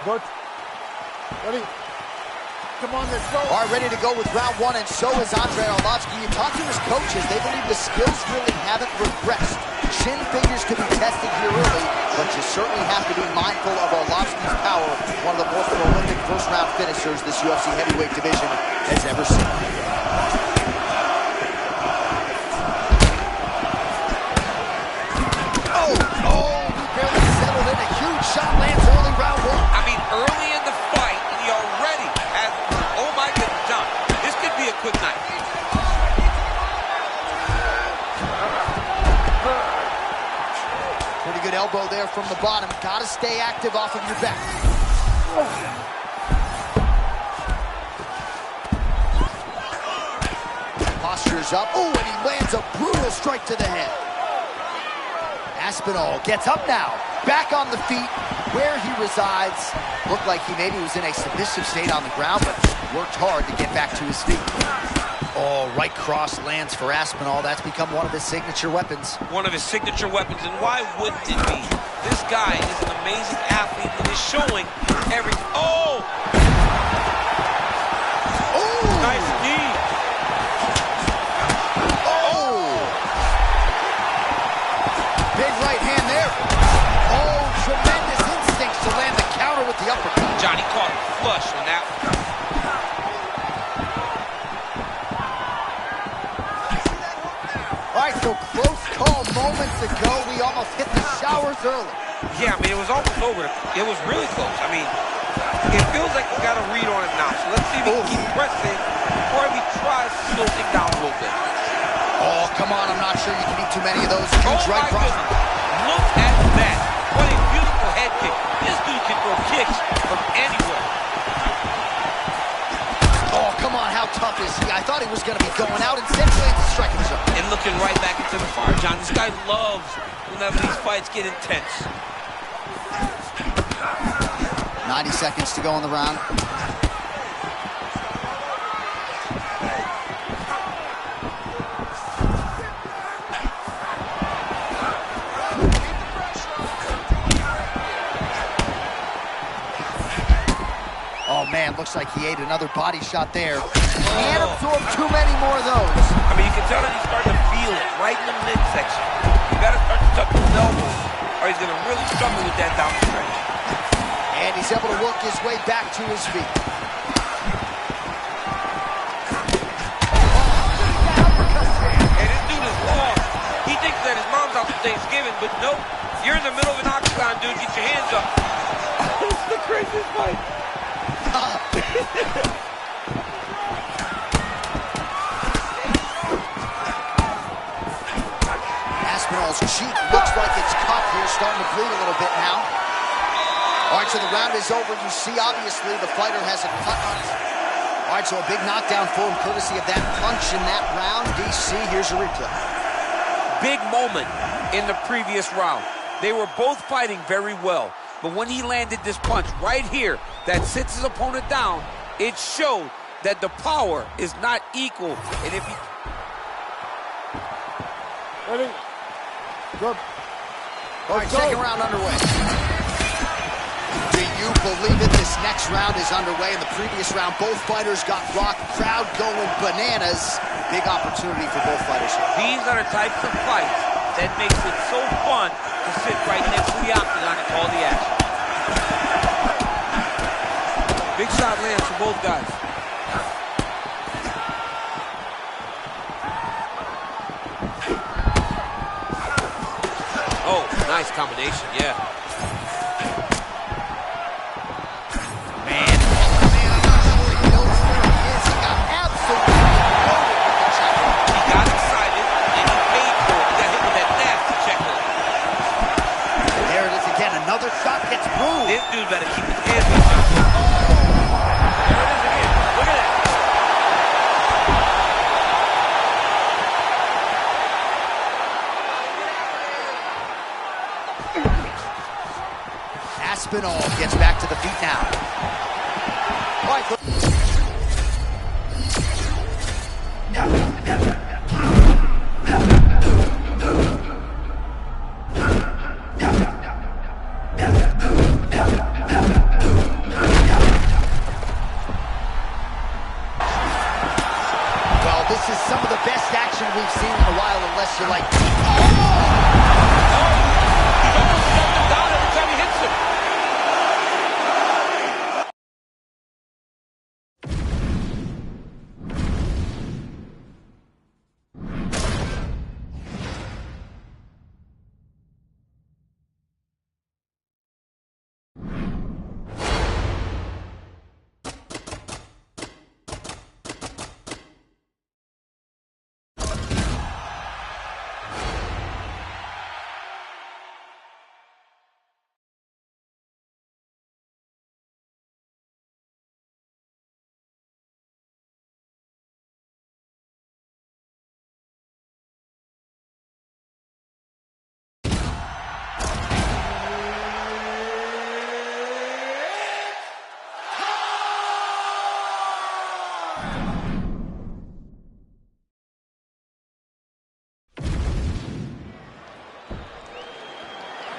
Good. Ready? Come on, let's go. All right, ready to go with round one, and so is Andrei Arlovski. You talk to his coaches, they believe the skills really haven't regressed. Chin figures could be tested here early, but you certainly have to be mindful of Arlovski's power, one of the most prolific first-round finishers this UFC heavyweight division has ever seen. Oh, he barely settled in. A huge shot lands early round one. I mean, early in the fight, he already has... Oh, my goodness, John. This could be a quick night. Pretty good elbow there from the bottom. Gotta stay active off of your back. Posture's up. Oh, and he lands a brutal strike to the head. Aspinall gets up now. Back on the feet where he resides. Looked like he maybe was in a submissive state on the ground, but worked hard to get back to his feet. Oh, right cross lands for Aspinall. That's become one of his signature weapons. One of his signature weapons, and why wouldn't it be? This guy is an amazing athlete and is showing every... Oh! Oh! Nice knee. Oh! Big right hand there. Oh, tremendous instincts to land the counter with the uppercut. Johnny caught him flush on that one. All right, so close call moments ago. We almost hit the showers early. Yeah, I mean, it was almost over. It was really close. I mean, it feels like we got a read on it now. So let's see if we can keep pressing or if he tries to slow things down a little bit. Oh, come on. I'm not sure you can eat too many of those. Huge Oh, right my cross. goodness. Look at that. What a beautiful head kick. This dude can throw kicks from anywhere. as I thought he was going to be going out. Instead, he lands a striking zone. And looking right back into the fire, John. This guy loves whenever these fights get intense. 90 seconds to go in the round. Oh, man, looks like he ate another body shot there. Can't absorb too many more of those. I mean, you can tell that he's starting to feel it right in the midsection. You got to start to tuck his elbows, or he's going to really struggle with that down stretch. And he's able to work his way back to his feet. And this dude is lost. He thinks that his mom's out for Thanksgiving, but nope. You're in the middle of an octagon, dude. Get your hands up. This is the craziest fight. Aspinall's cheek looks like it's cut here, starting to bleed a little bit now. All right, so the round is over. You see, obviously, the fighter has a cut on his... All right, so a big knockdown for him, courtesy of that punch in that round. DC, here's a replay. Big moment in the previous round. They were both fighting very well, but when he landed this punch right here that sits his opponent down, it showed that the power is not equal. And if he... Ready? Good. All right, second round underway. Do you believe it? This next round is underway. In the previous round, both fighters got rocked. Crowd going bananas. Big opportunity for both fighters here. These are the types of fights that makes it so fun to sit right next to the octagon and call the action. Big shot lands for both guys. Oh, nice combination, yeah. Man, I'm not sure he knows where he is. He got absolutely loaded with the checker. He got excited, and he paid for it. He got hit with that nasty checker. There it is again. Another shot gets through. This dude better keep his hands up. There it is again. Look at that. Aspinall gets back to the feet now. All right. Well, this is some of the best action we've seen in a while, unless you're like... He's almost shut him down every time he hits him.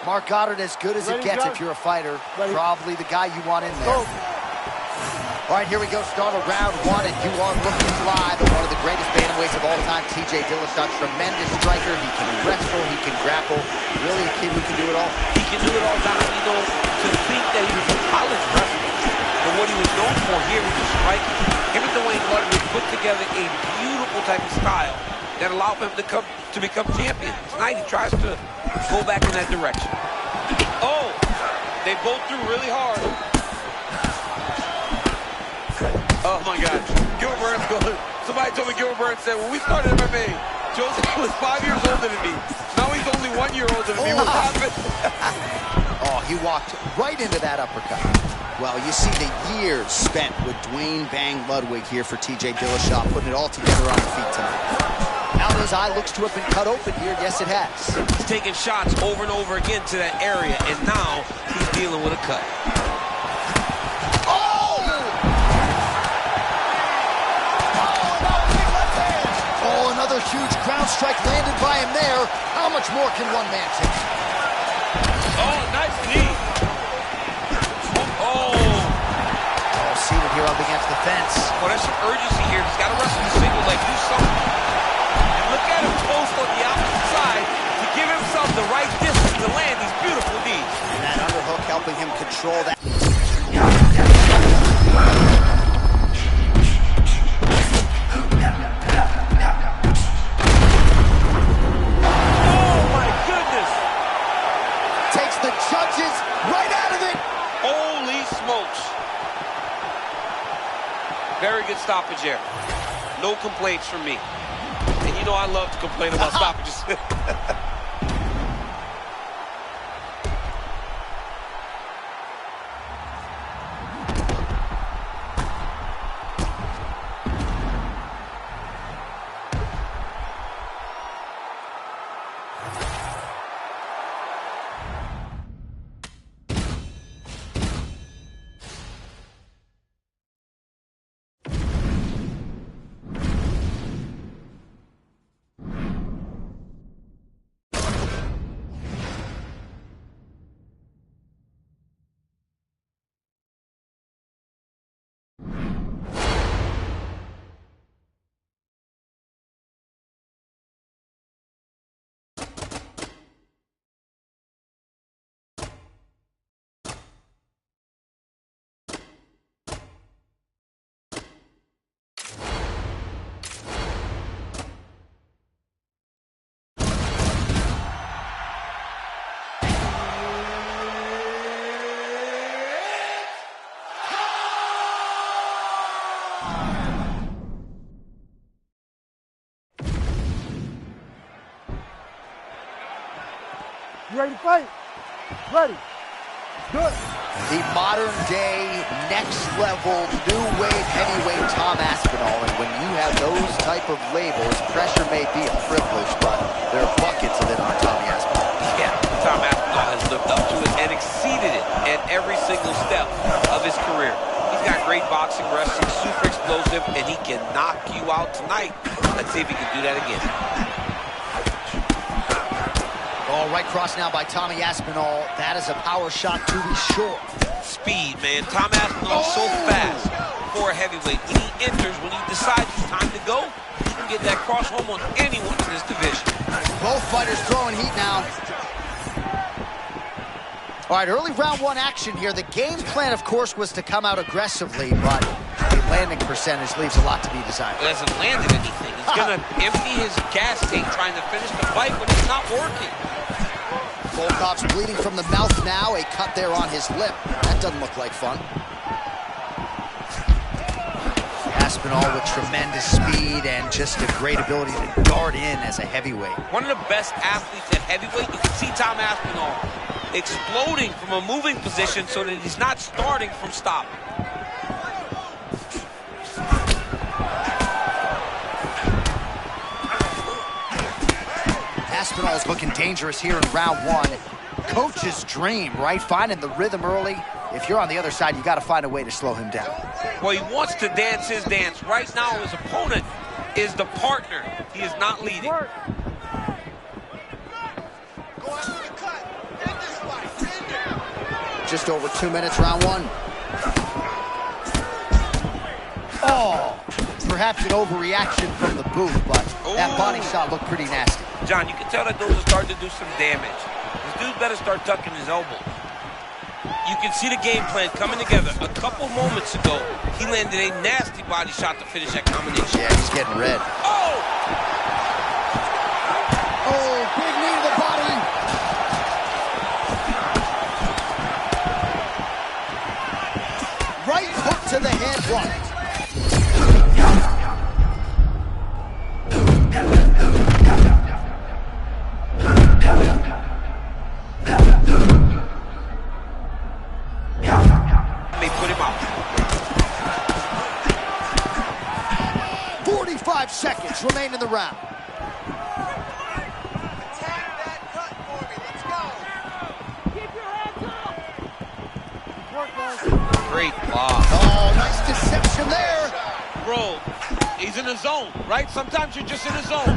Mark Goddard, as good as it gets if you're a fighter. Probably the guy you want in there. All right, here we go. Start of round one, and you are looking live at one of the greatest bantamweights of all time, TJ Dillashaw. Tremendous striker. He can wrestle. He can grapple. Really a kid who can do it all. He can do it all, Don. You know, to think that he was a college wrestler, but what he was known for here was the striking. Him and Dwayne Ludwig put together a beautiful type of style that allowed him to become champion. Tonight, he tries to go back in that direction. Oh, they both threw really hard. Oh my God, Gilbert Burns goes. Somebody told me Gilbert Burns said, when we started MMA, Joseph was 5 years older than me. Now he's only 1 year older than me. What happened? Oh, he walked right into that uppercut. Well, you see the years spent with Dwayne Bang Ludwig here for TJ Dillashaw, putting it all together on the feet tonight. Now his eye looks to have been cut open here. Yes, it has. He's taking shots over and over again to that area, and now he's dealing with a cut. Oh, another huge ground strike landed by him there. How much more can one man take? Oh, nice knee. Seated here up against the fence. Well, there's some urgency here. He's got to wrestle the single leg, do something. And look at him post on the opposite side to give himself the right distance to land these beautiful knees. And that underhook helping him control that. Oh, my goodness. Takes the judges right out of it. Holy smokes. Very good stoppage there. No complaints from me. And you know I love to complain about stoppages. You ready to fight? Ready. Good. The modern day, next level, new wave heavyweight Tom Aspinall. And when you have those type of labels, pressure may be a privilege, but there are buckets of it on Tommy Aspinall. Yeah, Tom Aspinall has lived up to it and exceeded it at every single step of his career. He's got great boxing, wrestling, super explosive, and he can knock you out tonight. Let's see if he can do that again. Oh, right cross now by Tommy Aspinall. That is a power shot to be sure. Speed, man. Tom Aspinall is so fast for a heavyweight. When he enters, when he decides it's time to go, he can get that cross home on anyone in this division. Both fighters throwing heat now. All right, early round one action here. The game plan, of course, was to come out aggressively, but the landing percentage leaves a lot to be desired. He hasn't landed anything. He's going to empty his gas tank trying to finish the fight when it's not working. Volkov's bleeding from the mouth now. A cut there on his lip. That doesn't look like fun. Aspinall with tremendous speed and just a great ability to dart in as a heavyweight. One of the best athletes at heavyweight. You can see Tom Aspinall exploding from a moving position so that he's not starting from stop. Aspinall's looking dangerous here in round one. Coach's dream, right? Finding the rhythm early. If you're on the other side, you got to find a way to slow him down. Well, he wants to dance his dance. Right now, his opponent is the partner. He is not leading. Go after the cut. End this fight. End it. Just over 2 minutes, round one. Oh, perhaps an overreaction from the booth, but that body shot looked pretty nasty. John, you can tell that those are starting to do some damage. This dude better start tucking his elbow. You can see the game plan coming together. A couple moments ago, he landed a nasty body shot to finish that combination. Yeah, he's getting red. Oh! Oh, big knee to the body. Right hook to the head block. put him out. 45 seconds remain in the round. Attack that cut for me. Let's go. Keep your hands up. Great block. Oh, nice deception there. Bro, he's in the zone, right? Sometimes you're just in the zone.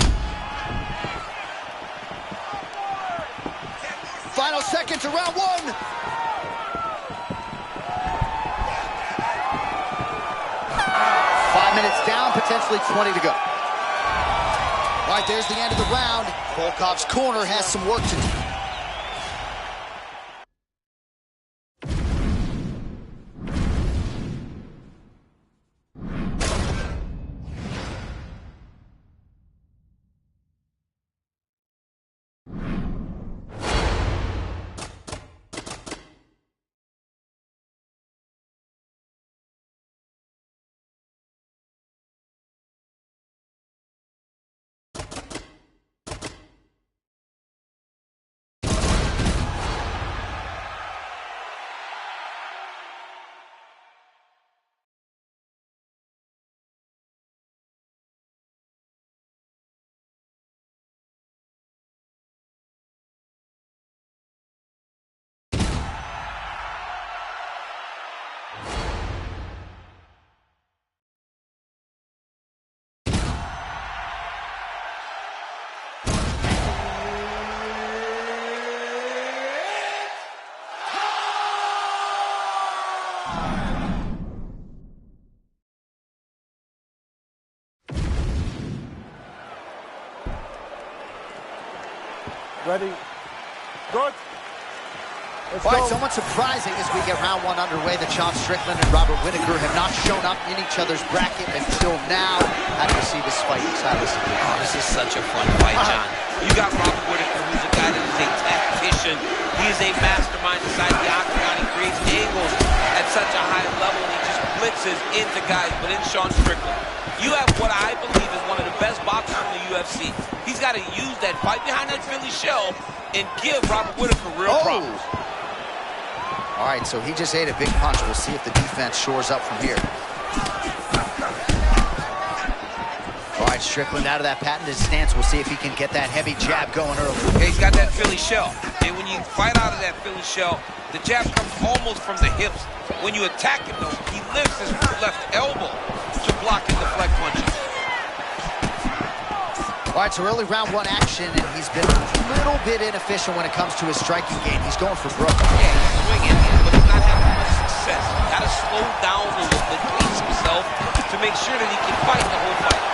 Final seconds of round one. Minutes down, potentially 20 to go. All right, there's the end of the round. Volkov's corner has some work to do. Ready? Good. Let's All right, go. somewhat surprising as we get round one underway that Sean Strickland and Robert Whittaker have not shown up in each other's bracket until now. How do you see this fight, Silas? Oh, this is such a fun fight, John. You got Robert Whittaker, who's a guy that is a tactician. He is a mastermind inside the octagon. He creates angles at such a high level, and he just blitzes into guys. But in Sean Strickland, you have what I believe is one of the best boxers in the UFC. He's got to use that fight behind that Philly shell and give Robert Whittaker real problems. All right, so he just ate a big punch. We'll see if the defense shores up from here. All right, Strickland out of that patented stance. We'll see if he can get that heavy jab going early. Yeah, he's got that Philly shell. And when you fight out of that Philly shell, the jab comes almost from the hips. When you attack him, though, he lifts his left elbow to block and deflect punches. All right, so early round one action, and he's been a little bit inefficient when it comes to his striking game. He's going for broke. Yeah, he's swinging, but he's not having much success. Got to slow down a little bit, pace himself to make sure that he can fight the whole fight.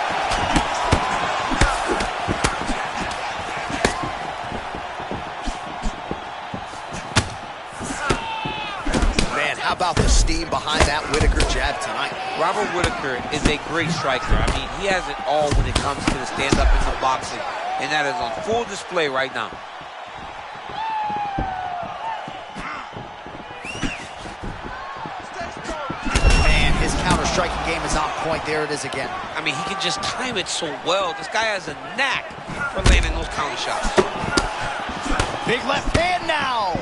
Man, how about the steam behind that Whittaker jab tonight? Robert Whittaker is a great striker. I mean, he has it all when it comes to the stand-up in the boxing, and that is on full display right now. Man, his counter-striking game is on point. There it is again. I mean, he can just time it so well. This guy has a knack for landing those counter shots. Big left hand now.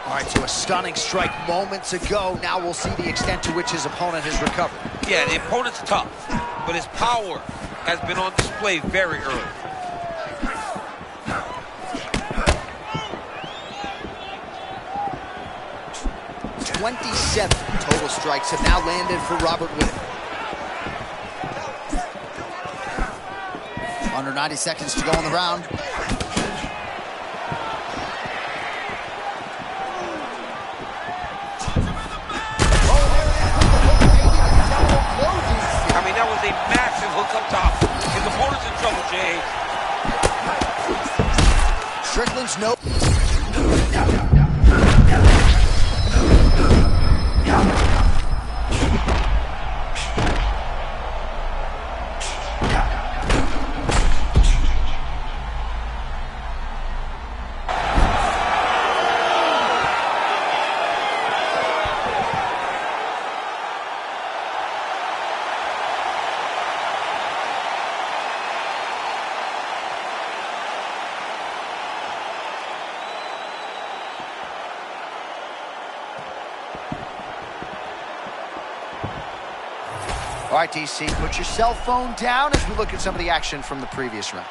All right, so a stunning strike moments ago. Now we'll see the extent to which his opponent has recovered. Yeah, the opponent's tough, but his power has been on display very early. Total strikes have now landed for Robert Whittaker. Under 90 seconds to go in the round. I mean, that was a massive hook up top. His opponent's in trouble, Jay. Strickland's no. All right, DC, put your cell phone down as we look at some of the action from the previous round.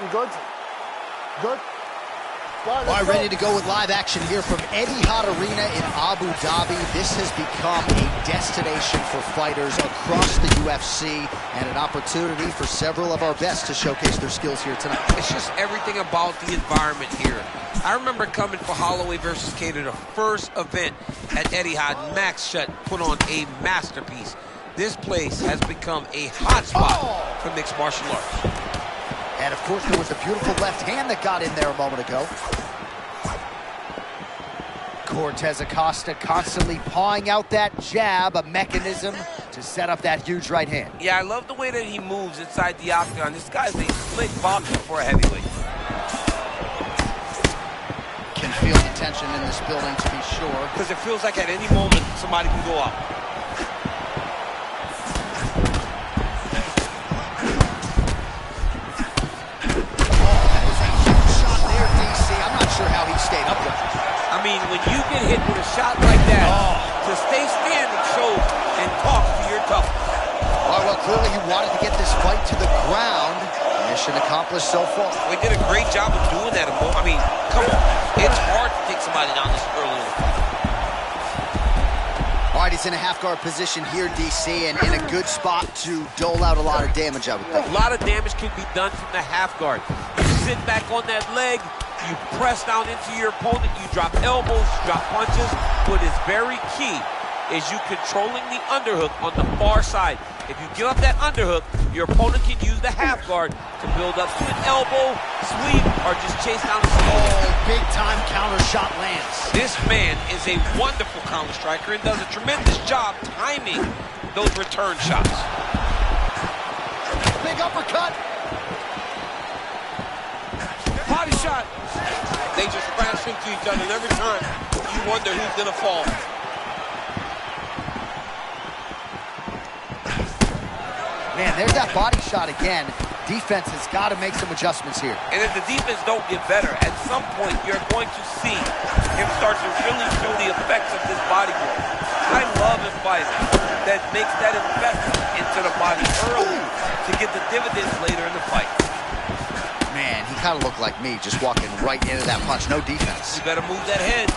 You good? Good? All right, ready to go with live action here from Etihad Arena in Abu Dhabi. This has become a destination for fighters across the UFC and an opportunity for several of our best to showcase their skills here tonight. It's just everything about the environment here. I remember coming for Holloway versus Cater, the first event at Etihad. Max Shutt put on a masterpiece. This place has become a hotspot for mixed martial arts. And, of course, there was a beautiful left hand that got in there a moment ago. Cortez Acosta constantly pawing out that jab, a mechanism to set up that huge right hand. Yeah, I love the way that he moves inside the octagon. This guy's a slick boxer for a heavyweight. Can feel the tension in this building, to be sure. Because it feels like at any moment somebody can go out. How he stayed upright. I mean, when you get hit with a shot like that, to stay standing shows and talks to your toughness. Well, clearly he wanted to get this fight to the ground. Mission accomplished so far. We did a great job of doing that. I mean, come on. It's hard to take somebody down this early in the fight. All right, he's in a half-guard position here, DC, and in a good spot to dole out a lot of damage, I would think. A lot of damage can be done from the half guard. You sit back on that leg, you press down into your opponent, you drop elbows, you drop punches. What is very key is you controlling the underhook on the far side. If you give up that underhook, your opponent can use the half guard to build up to an elbow, sweep, or just chase down the Big-time counter shot lands. This man is a wonderful counter striker and does a tremendous job timing those return shots. Big uppercut. Body shot. They just crash into each other, and every time you wonder who's gonna fall. Man, there's that body shot again. Defense has got to make some adjustments here. And if the defense don't get better, at some point you're going to see him start to really show the effects of this body work. I love a fighter that makes that investment into the body early to get the dividends later in the fight. Man, he kind of looked like me, just walking right into that punch. No defense. You better move that head.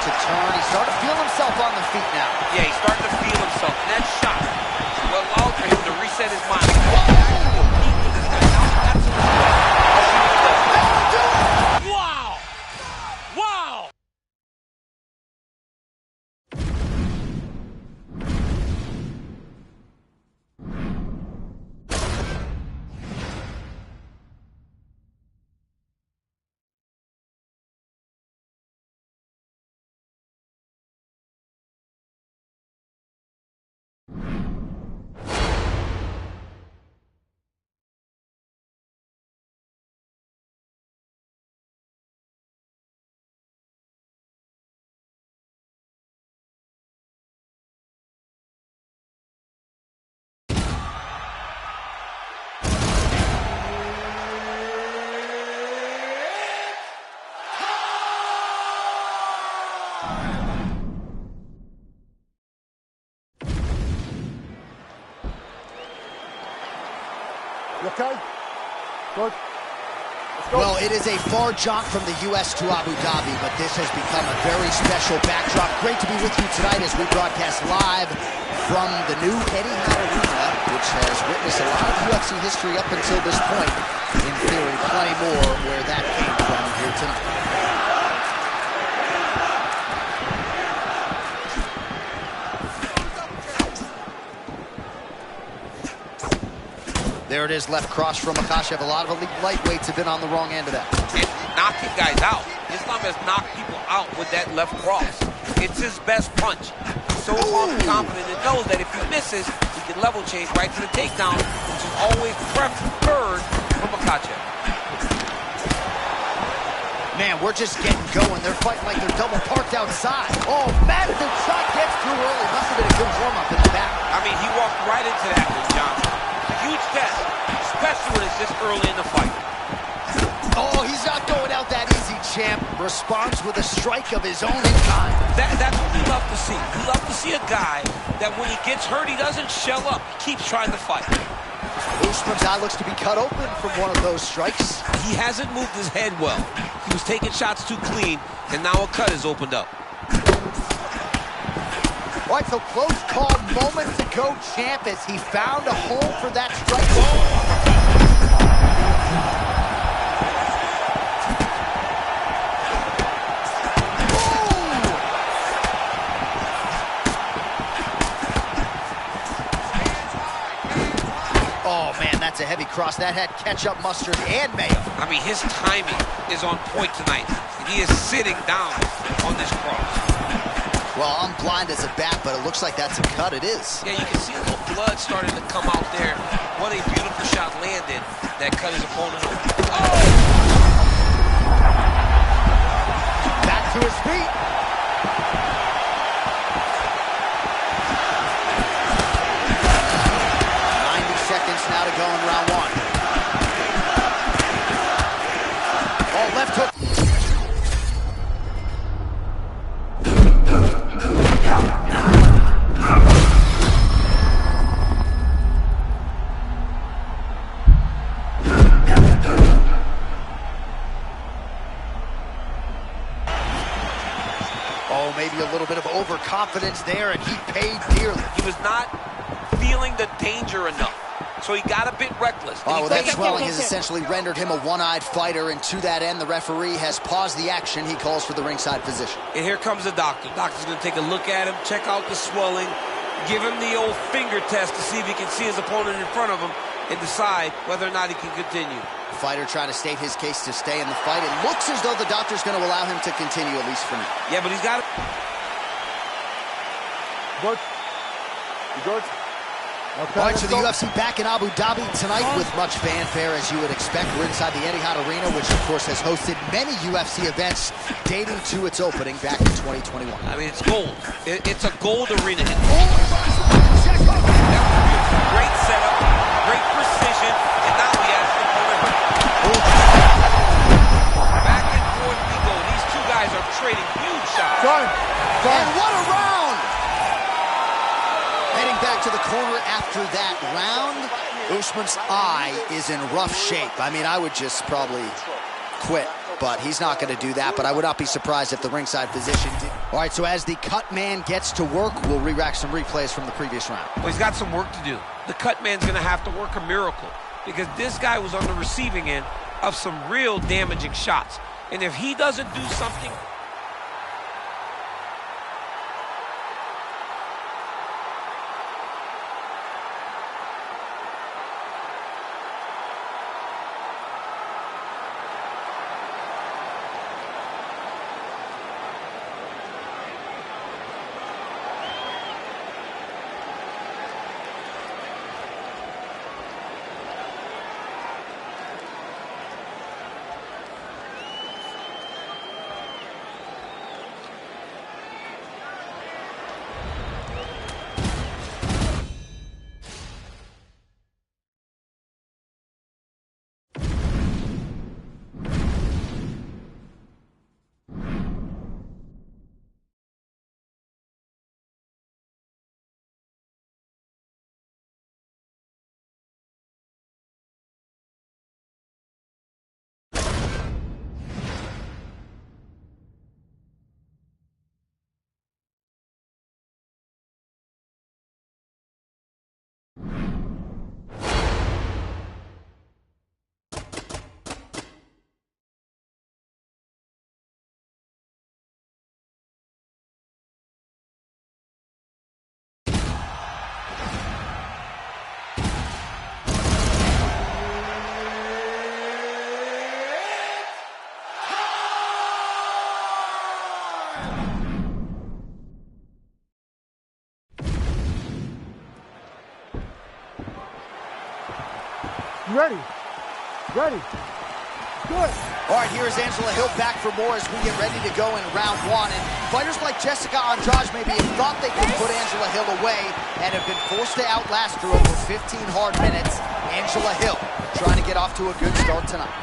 He's starting to feel himself on the feet now. Yeah, he's starting to feel himself. And that shot will allow for him to reset his mind. Okay? Good. Let's go. Well, it is a far jaunt from the U.S. to Abu Dhabi, but this has become a very special backdrop. Great to be with you tonight as we broadcast live from the new Etihad Arena, which has witnessed a lot of UFC history up until this point. In theory, plenty more where that came from here tonight. There it is, left cross from Makhachev. A lot of elite lightweights have been on the wrong end of that. And knocking guys out. Islam has knocked people out with that left cross. It's his best punch. So confident and knows that if he misses, he can level change right to the takedown, which is always preferred from Makhachev. Man, we're just getting going. They're fighting like they're double parked outside. Oh, massive shot gets through early. Must have been a good warm-up in the back. I mean, he walked right into that one, John. Huge test, especially when it's this early in the fight. Oh, he's not going out that easy, champ. Responds with a strike of his own in kind. That's what we love to see. We love to see a guy that when he gets hurt, he doesn't shell up. He keeps trying to fight. Usman's eye looks to be cut open from one of those strikes. He hasn't moved his head well. He was taking shots too clean, and now a cut is opened up. All right, so close call moments ago, champ, as he found a home for that strike. Oh, man, that's a heavy cross. That had ketchup, mustard, and mayo. I mean, his timing is on point tonight, and he is sitting down on this cross. Well, I'm blind as a bat, but it looks like that's a cut. It is. Yeah, you can see a little blood starting to come out there. What a beautiful shot landed that cut his opponent open. Oh! Back to his feet. Now to go in round one. Oh, left hook. Oh, maybe a little bit of overconfidence there, and he paid dearly. He was not feeling the danger enough. So he got a bit reckless. Oh, well, that swelling has essentially rendered him a one-eyed fighter, and to that end, the referee has paused the action. He calls for the ringside physician. And here comes the doctor. Doctor's going to take a look at him, check out the swelling, give him the old finger test to see if he can see his opponent in front of him and decide whether or not he can continue. The fighter trying to state his case to stay in the fight. It looks as though the doctor's going to allow him to continue, at least for now. Yeah, but he's got to... Good. You good? Okay, all right, so the UFC back in Abu Dhabi tonight with much fanfare, as you would expect. We're inside the Etihad Arena, which, of course, has hosted many UFC events dating to its opening back in 2021. I mean, it's gold. It's a gold arena. Great setup, great precision, and now he has the opponent. Back and forth we go. These two guys are trading huge shots. And what a round! Heading back to the corner after that round, Usman's eye is in rough shape. I mean, I would just probably quit, but he's not going to do that. But I would not be surprised if the ringside physician did. All right, so as the cut man gets to work, we'll re-rack some replays from the previous round. Well, he's got some work to do. The cut man's going to have to work a miracle because this guy was on the receiving end of some real damaging shots. And if he doesn't do something... You ready? Ready. Good. All right, here's Angela Hill back for more as we get ready to go in round one. And fighters like Jessica Andrade maybe have thought they could put Angela Hill away and have been forced to outlast her over 15 hard minutes. Angela Hill trying to get off to a good start tonight.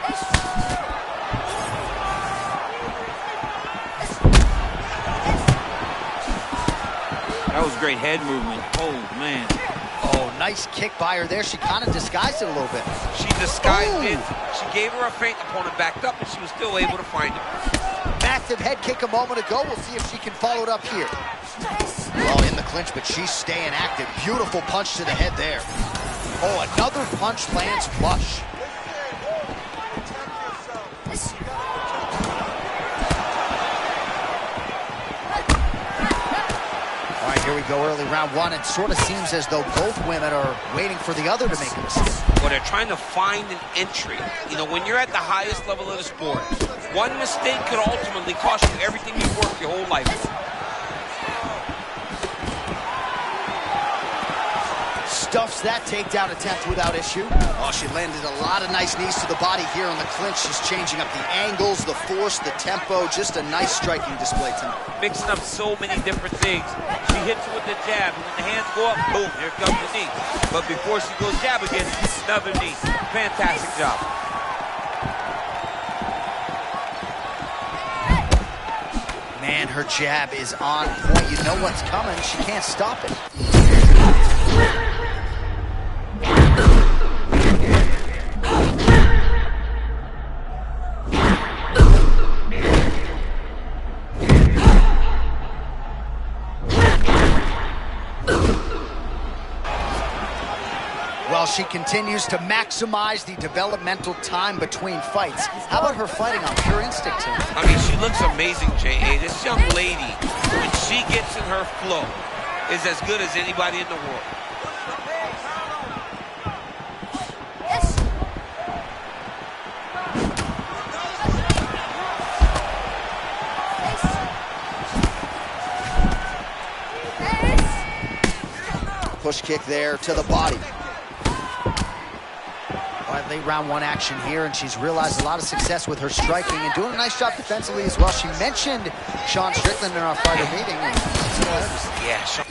That was great head movement. Oh, man. Oh, nice kick by her there. She kind of disguised it a little bit. She disguised it. She gave her a feint. Opponent backed up, and she was still able to find it. Massive head kick a moment ago. We'll see if she can follow it up here. Well, in the clinch, but she's staying active. Beautiful punch to the head there. Oh, another punch lands flush. All right, here we go, early round one. It sort of seems as though both women are waiting for the other to make a mistake. Well, they're trying to find an entry. You know, when you're at the highest level of the sport, one mistake could ultimately cost you everything you've worked your whole life for. Stuffs that takedown attempt without issue. Oh, she landed a lot of nice knees to the body here in the clinch. She's changing up the angles, the force, the tempo. Just a nice striking display tonight. Mixing up so many different things. She hits it with the jab, and when the hands go up, boom, here comes the knee. But before she goes jab again, another knee. Fantastic job. Man, her jab is on point. You know what's coming. She can't stop it. Well, she continues to maximize the developmental time between fights. How about her fighting on pure instinct tonight? I mean, she looks amazing, J.A. This young lady, when she gets in her flow, is as good as anybody in the world. Push kick there to the body. Late round one action here, and she's realized a lot of success with her striking and doing a nice job defensively as well. She mentioned Sean Strickland in our fighter meeting. And yeah, Sean.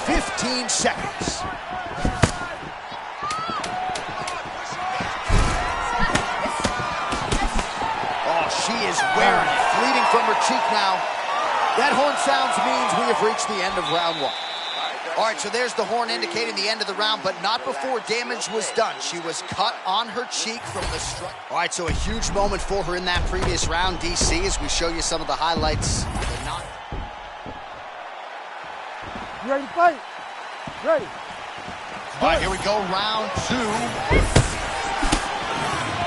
15 seconds. She is wearing it, bleeding from her cheek now. That horn sounds means we have reached the end of round one. All right, so there's the horn indicating the end of the round, but not before damage was done. She was cut on her cheek from the strike. All right, so a huge moment for her in that previous round, DC, as we show you some of the highlights. You ready to fight? Ready. All right, here we go, round two.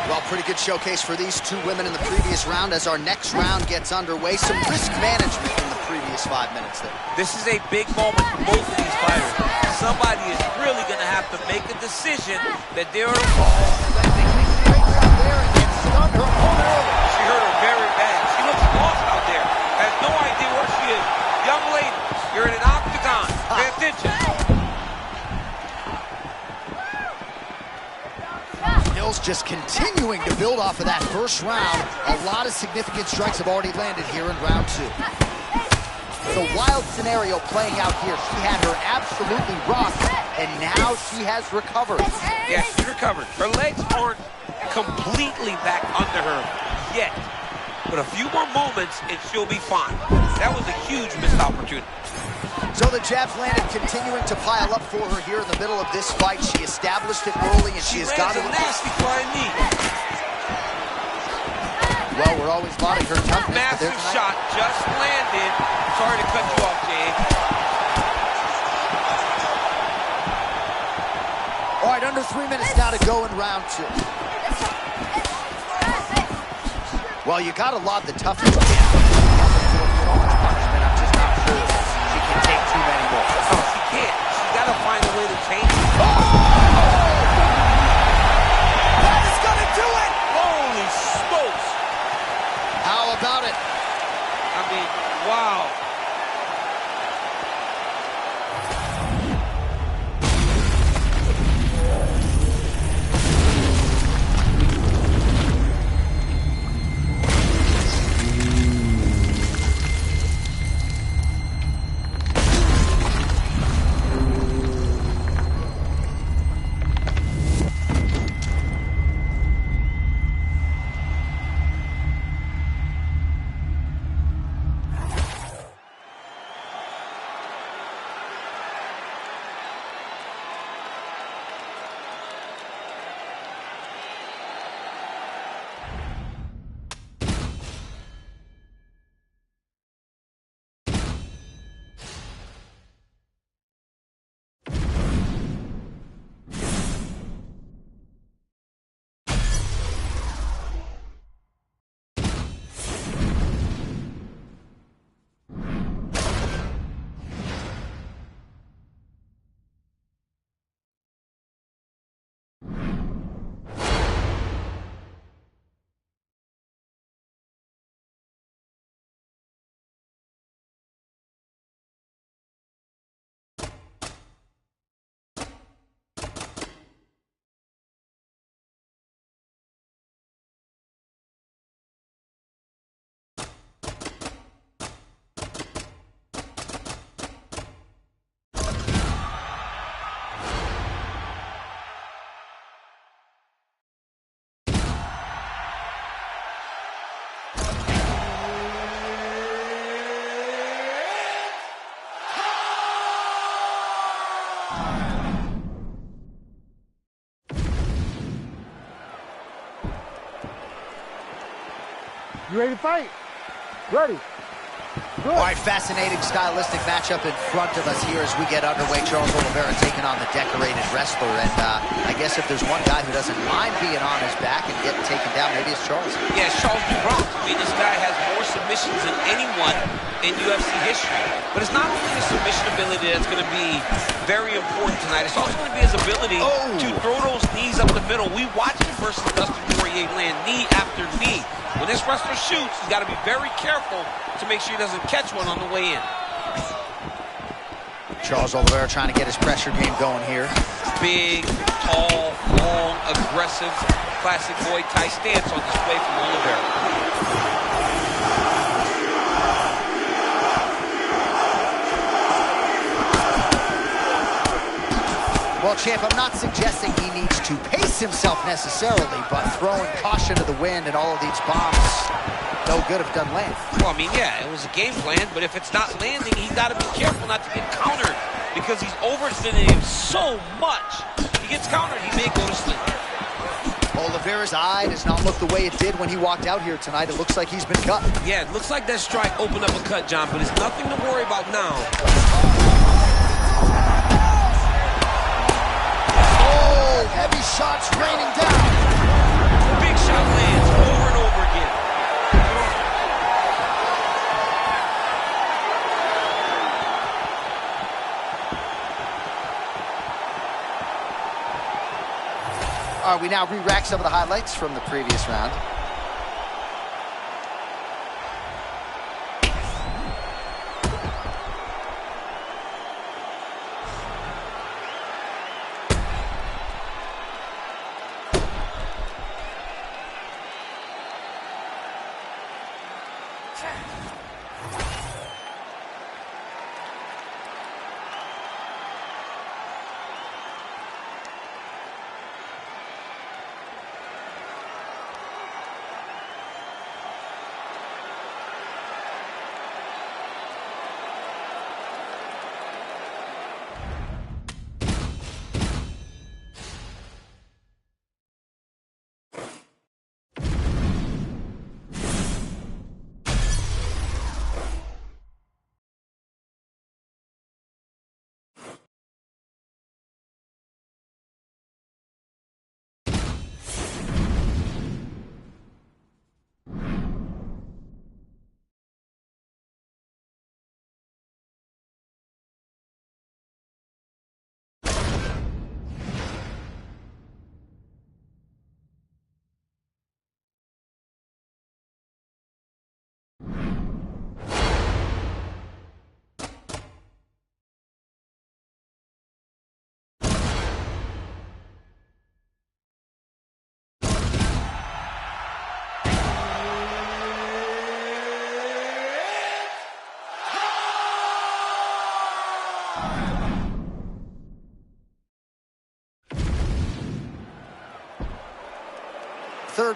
Well, pretty good showcase for these two women in the previous round as our next round gets underway. Some risk management in the previous 5 minutes there. This is a big moment for both of these fighters. Somebody is really going to have to make a decision that they're involved. She hurt her very bad. She looks lost out there. Has no idea where she is. Young lady, you're in an octagon. Pay attention. Just continuing to build off of that first round. A lot of significant strikes have already landed here in round two. The wild scenario playing out here. She had her absolutely rocked, and now she has recovered. Yeah, she recovered. Her legs aren't completely back under her yet, but a few more moments and she'll be fine. That was a huge missed opportunity. So the jabs landed, continuing to pile up for her here in the middle of this fight. She established it early, and she has got it. A nasty flying knee. Well, we're always lauding her toughness. Massive shot just landed. Sorry to cut you off, Jay. All right, under 3 minutes now to go in round two. Well, you got to laud the toughness. Yeah. I'm just not sure that she can take too many more. No, she can't. She's got to find a way to change it. That is going to do it! Holy smokes! How about it? I mean, wow. You ready to fight? Ready. Good. All right, fascinating stylistic matchup in front of us here as we get underway. Charles Oliveira taking on the decorated wrestler. And I guess if there's one guy who doesn't mind being on his back and getting taken down, maybe it's Charles. Yeah, it's Charles DuBronx. I mean, this guy has more submissions than anyone in UFC history. But it's not only his submission ability that's going to be very important tonight. It's also going to be his ability to throw those knees up the middle. We watched him versus Dustin Poirier land knee after knee. When this wrestler shoots, he's got to be very careful to make sure he doesn't catch one on the way in. Charles Oliveira trying to get his pressure game going here. Big, tall, long, aggressive, classic Muay Thai stance on display from Oliveira. Well, champ, I'm not suggesting he needs to pace himself necessarily, but throwing caution to the wind and all of these bombs, no good if it doesn't land. Well, I mean, yeah, it was a game plan, but if it's not landing, he's got to be careful not to get countered because he's overextending him so much. If he gets countered, he may go to sleep. Oliveira's eye does not look the way it did when he walked out here tonight. It looks like he's been cut. Yeah, it looks like that strike opened up a cut, John, but it's nothing to worry about now. Heavy shots raining down. Big shot lands over and over again. All right, we now re-rack some of the highlights from the previous round.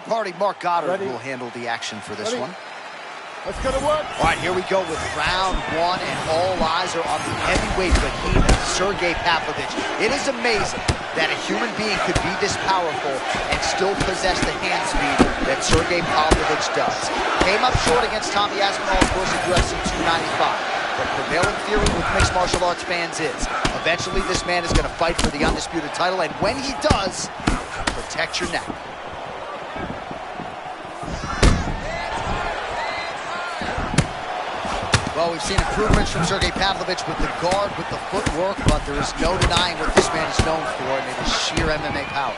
third party, Mark Goddard, Ready? will handle the action for this Ready? one. Let's go to work. All right, here we go with round one, and all eyes are on the heavyweight behemoth, Sergey Pavlovich. It is amazing that a human being could be this powerful and still possess the hand speed that Sergey Pavlovich does. Came up short against Tommy Aspinall, of course, in UFC 295. The prevailing theory with mixed martial arts fans is eventually this man is going to fight for the undisputed title, and when he does, protect your neck. Well, we've seen improvements from Sergey Pavlovich with the guard, with the footwork, but there is no denying what this man is known for, and it is sheer MMA power.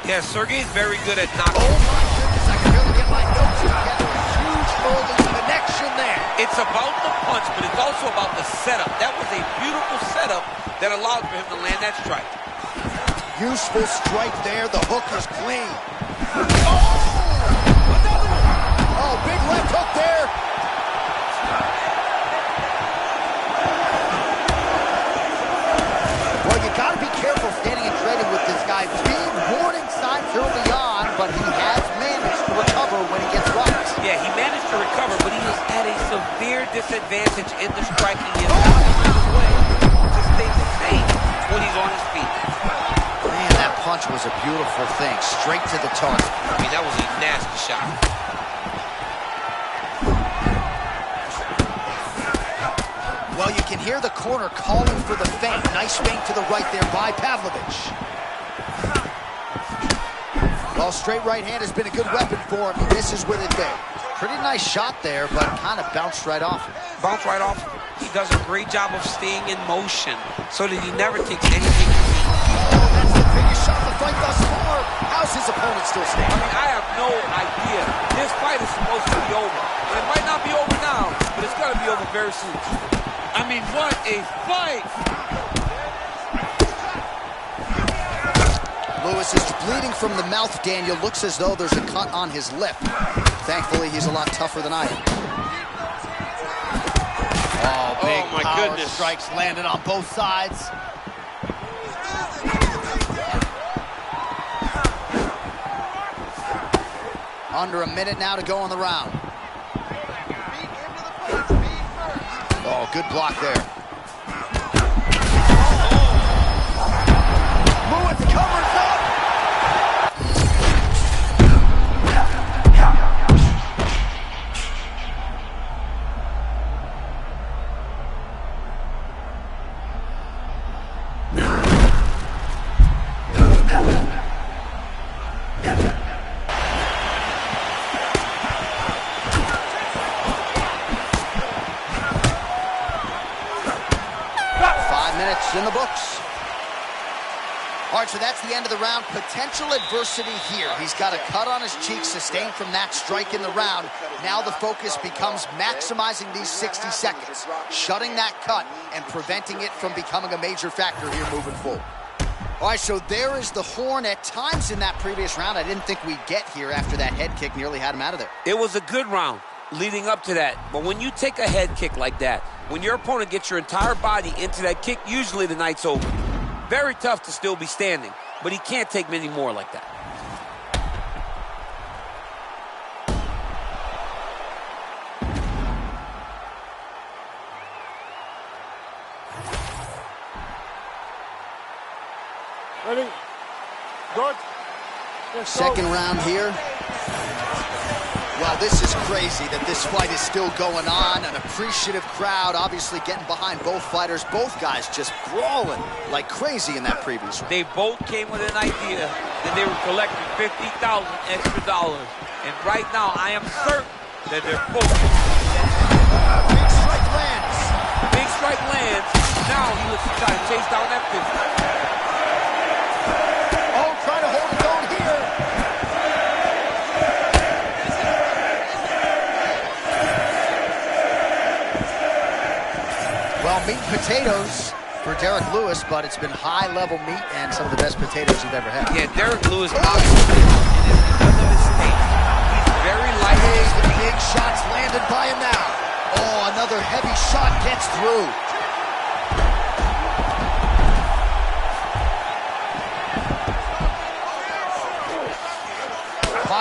Yeah, Sergey's very good at knocking. Oh my goodness, I can really get my notes together. Huge early connection there. It's about the punch, but it's also about the setup. That was a beautiful setup that allowed for him to land that strike. Useful strike there. The hook is clean. Oh! Another one! Oh, big left hook there. Well, you got to be careful standing and trading with this guy. Big warning signs early on, but he has managed to recover when he gets rocked. Yeah, he managed to recover, but he is at a severe disadvantage in the striking. He has not found his way to stay safe when he's on his feet. Man, that punch was a beautiful thing. Straight to the target. I mean, that was a nasty shot. Well, you can hear the corner calling for the feint. Nice feint to the right there by Pavlovich. Well, straight right hand has been a good weapon for him. He misses with it there. Pretty nice shot there, but kind of bounced right off. Bounce right off. He does a great job of staying in motion so that he never takes anything. Oh, that's the biggest shot of the fight thus far. How's his opponent still I standing? mean, I have no idea. This fight is supposed to be over. And it might not be over now, but it's going to be over very soon. I mean, what a fight! Lewis is bleeding from the mouth, Daniel. Looks as though there's a cut on his lip. Thankfully, he's a lot tougher than I am. Oh, big my power goodness. strikes landed on both sides. Under a minute now to go in the round. Oh, good block there. Lewis covers up. In the books. All right, so that's the end of the round. Potential adversity here. He's got a cut on his cheek sustained from that strike in the round. Now the focus becomes maximizing these 60 seconds, shutting that cut and preventing it from becoming a major factor here moving forward. All right, so there is the horn. At times in that previous round, I didn't think we'd get here after that head kick nearly had him out of there. It was a good round leading up to that. But when you take a head kick like that, when your opponent gets your entire body into that kick, usually the night's over. Very tough to still be standing, but he can't take many more like that. Ready? Good. Let's go. Second round here. Well, this is crazy that this fight is still going on. An appreciative crowd obviously getting behind both fighters. Both guys just brawling like crazy in that previous round. They both came with an idea that they were collecting $50,000 extra dollars. And right now, I am certain that they're both. Big strike lands. Big strike lands. Now he looks to try to chase down that 50. Oh, trying to hold it down here. Well, meat and potatoes for Derek Lewis, but it's been high-level meat and some of the best potatoes you've ever had. Yeah, Derek Lewis, obviously, it is because of his state. He's very light. The big shots landed by him now. Oh, another heavy shot gets through.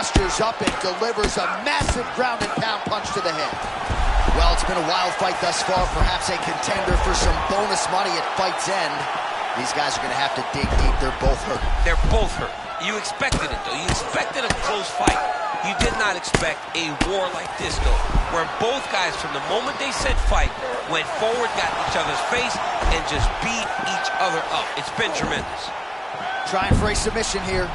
postures up and delivers a massive ground and pound punch to the head. Well, it's been a wild fight thus far, perhaps a contender for some bonus money at fight's end. These guys are going to have to dig deep. They're both hurt. They're both hurt. You expected it, though. You expected a close fight. You did not expect a war like this, though, where both guys, from the moment they said fight, went forward, got in each other's face, and just beat each other up. It's been tremendous. Trying for a submission here.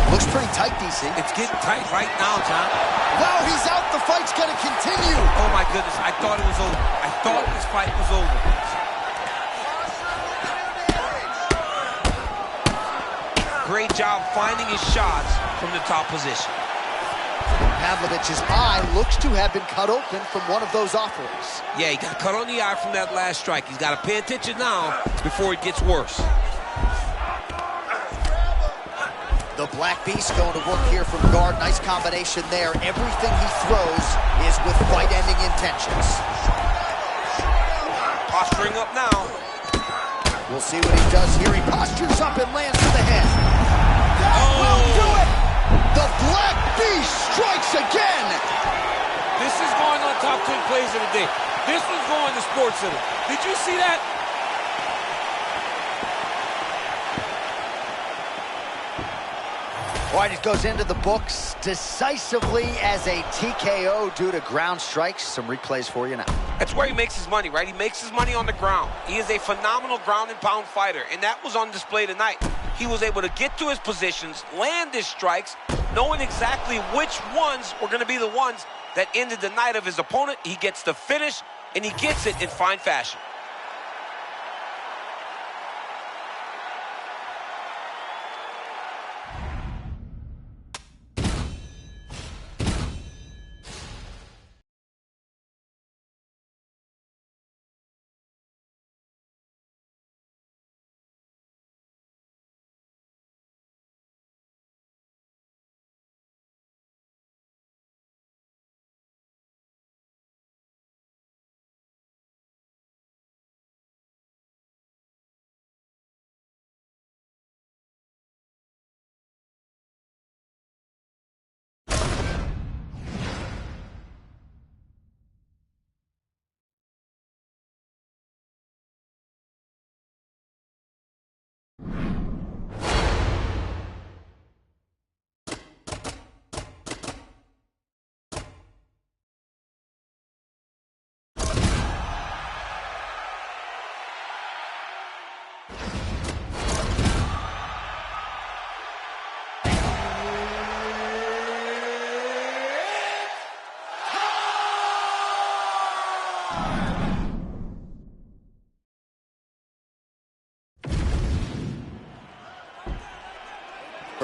Looks pretty tight, DC. It's getting tight right now, John. Wow, he's out. The fight's going to continue. Oh, my goodness. I thought it was over. I thought this fight was over. Great job finding his shots from the top position. Pavlovich's eye looks to have been cut open from one of those offerings. Yeah, he got cut on the eye from that last strike. He's got to pay attention now before it gets worse. The Black Beast going to work here from guard. Nice combination there. Everything he throws is with fight-ending intentions. Posturing up now. We'll see what he does here. He postures up and lands to the head. That will do it! The Black Beast strikes again! This is going on top 10 plays of the day. This was going to SportsCenter. Did you see that? All right, it goes into the books decisively as a TKO due to ground strikes. Some replays for you now. That's where he makes his money, right? He makes his money on the ground. He is a phenomenal ground and pound fighter, and that was on display tonight. He was able to get to his positions, land his strikes, knowing exactly which ones were going to be the ones that ended the night of his opponent. He gets the finish, and he gets it in fine fashion.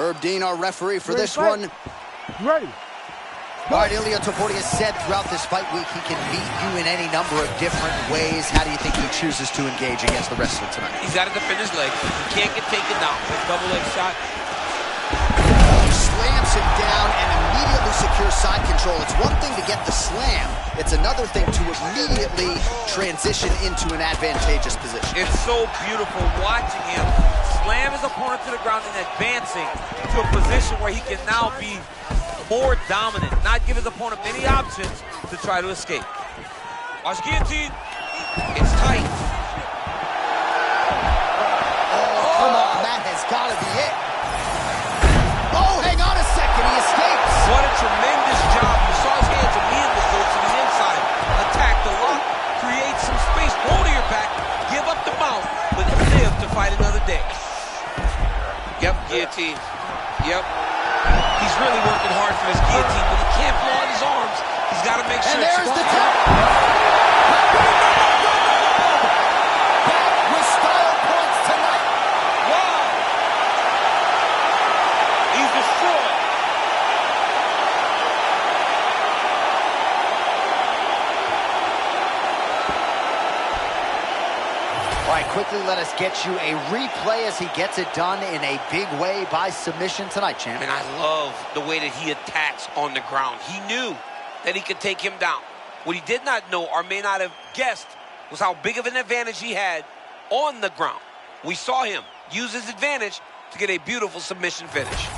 Herb Dean, our referee for this one. Ready. All right, Ilia Topuria has said throughout this fight week he can beat you in any number of different ways. How do you think he chooses to engage against the wrestler tonight? He's got to defend his legs. He can't get taken down. Double leg shot. He slams him down and immediately secures side control. It's one thing to get the slam. It's another thing to immediately transition into an advantageous position. It's so beautiful watching him slam his opponent to the ground and advancing to a position where he can now be more dominant, not give his opponent many options to try to escape. Watch guillotine. It's tight. Oh, come on, that has got to be it. Oh, hang on a second, he escapes. What a tremendous job. You saw his hands immediately go to the inside. Attack the lock, create some space, hold to your back, give up the mount, but live to fight another day. Yep, guillotine. Yep. He's really working hard for his guillotine, but he can't blow out his arms. He's got to make sure. And there's the tap. Back with style points tonight. Wow. He's destroyed. All right, quickly let us get you a replay as he gets it done in a big way by submission tonight, champ. And I love the way that he attacks on the ground. He knew that he could take him down. What he did not know or may not have guessed was how big of an advantage he had on the ground. We saw him use his advantage to get a beautiful submission finish.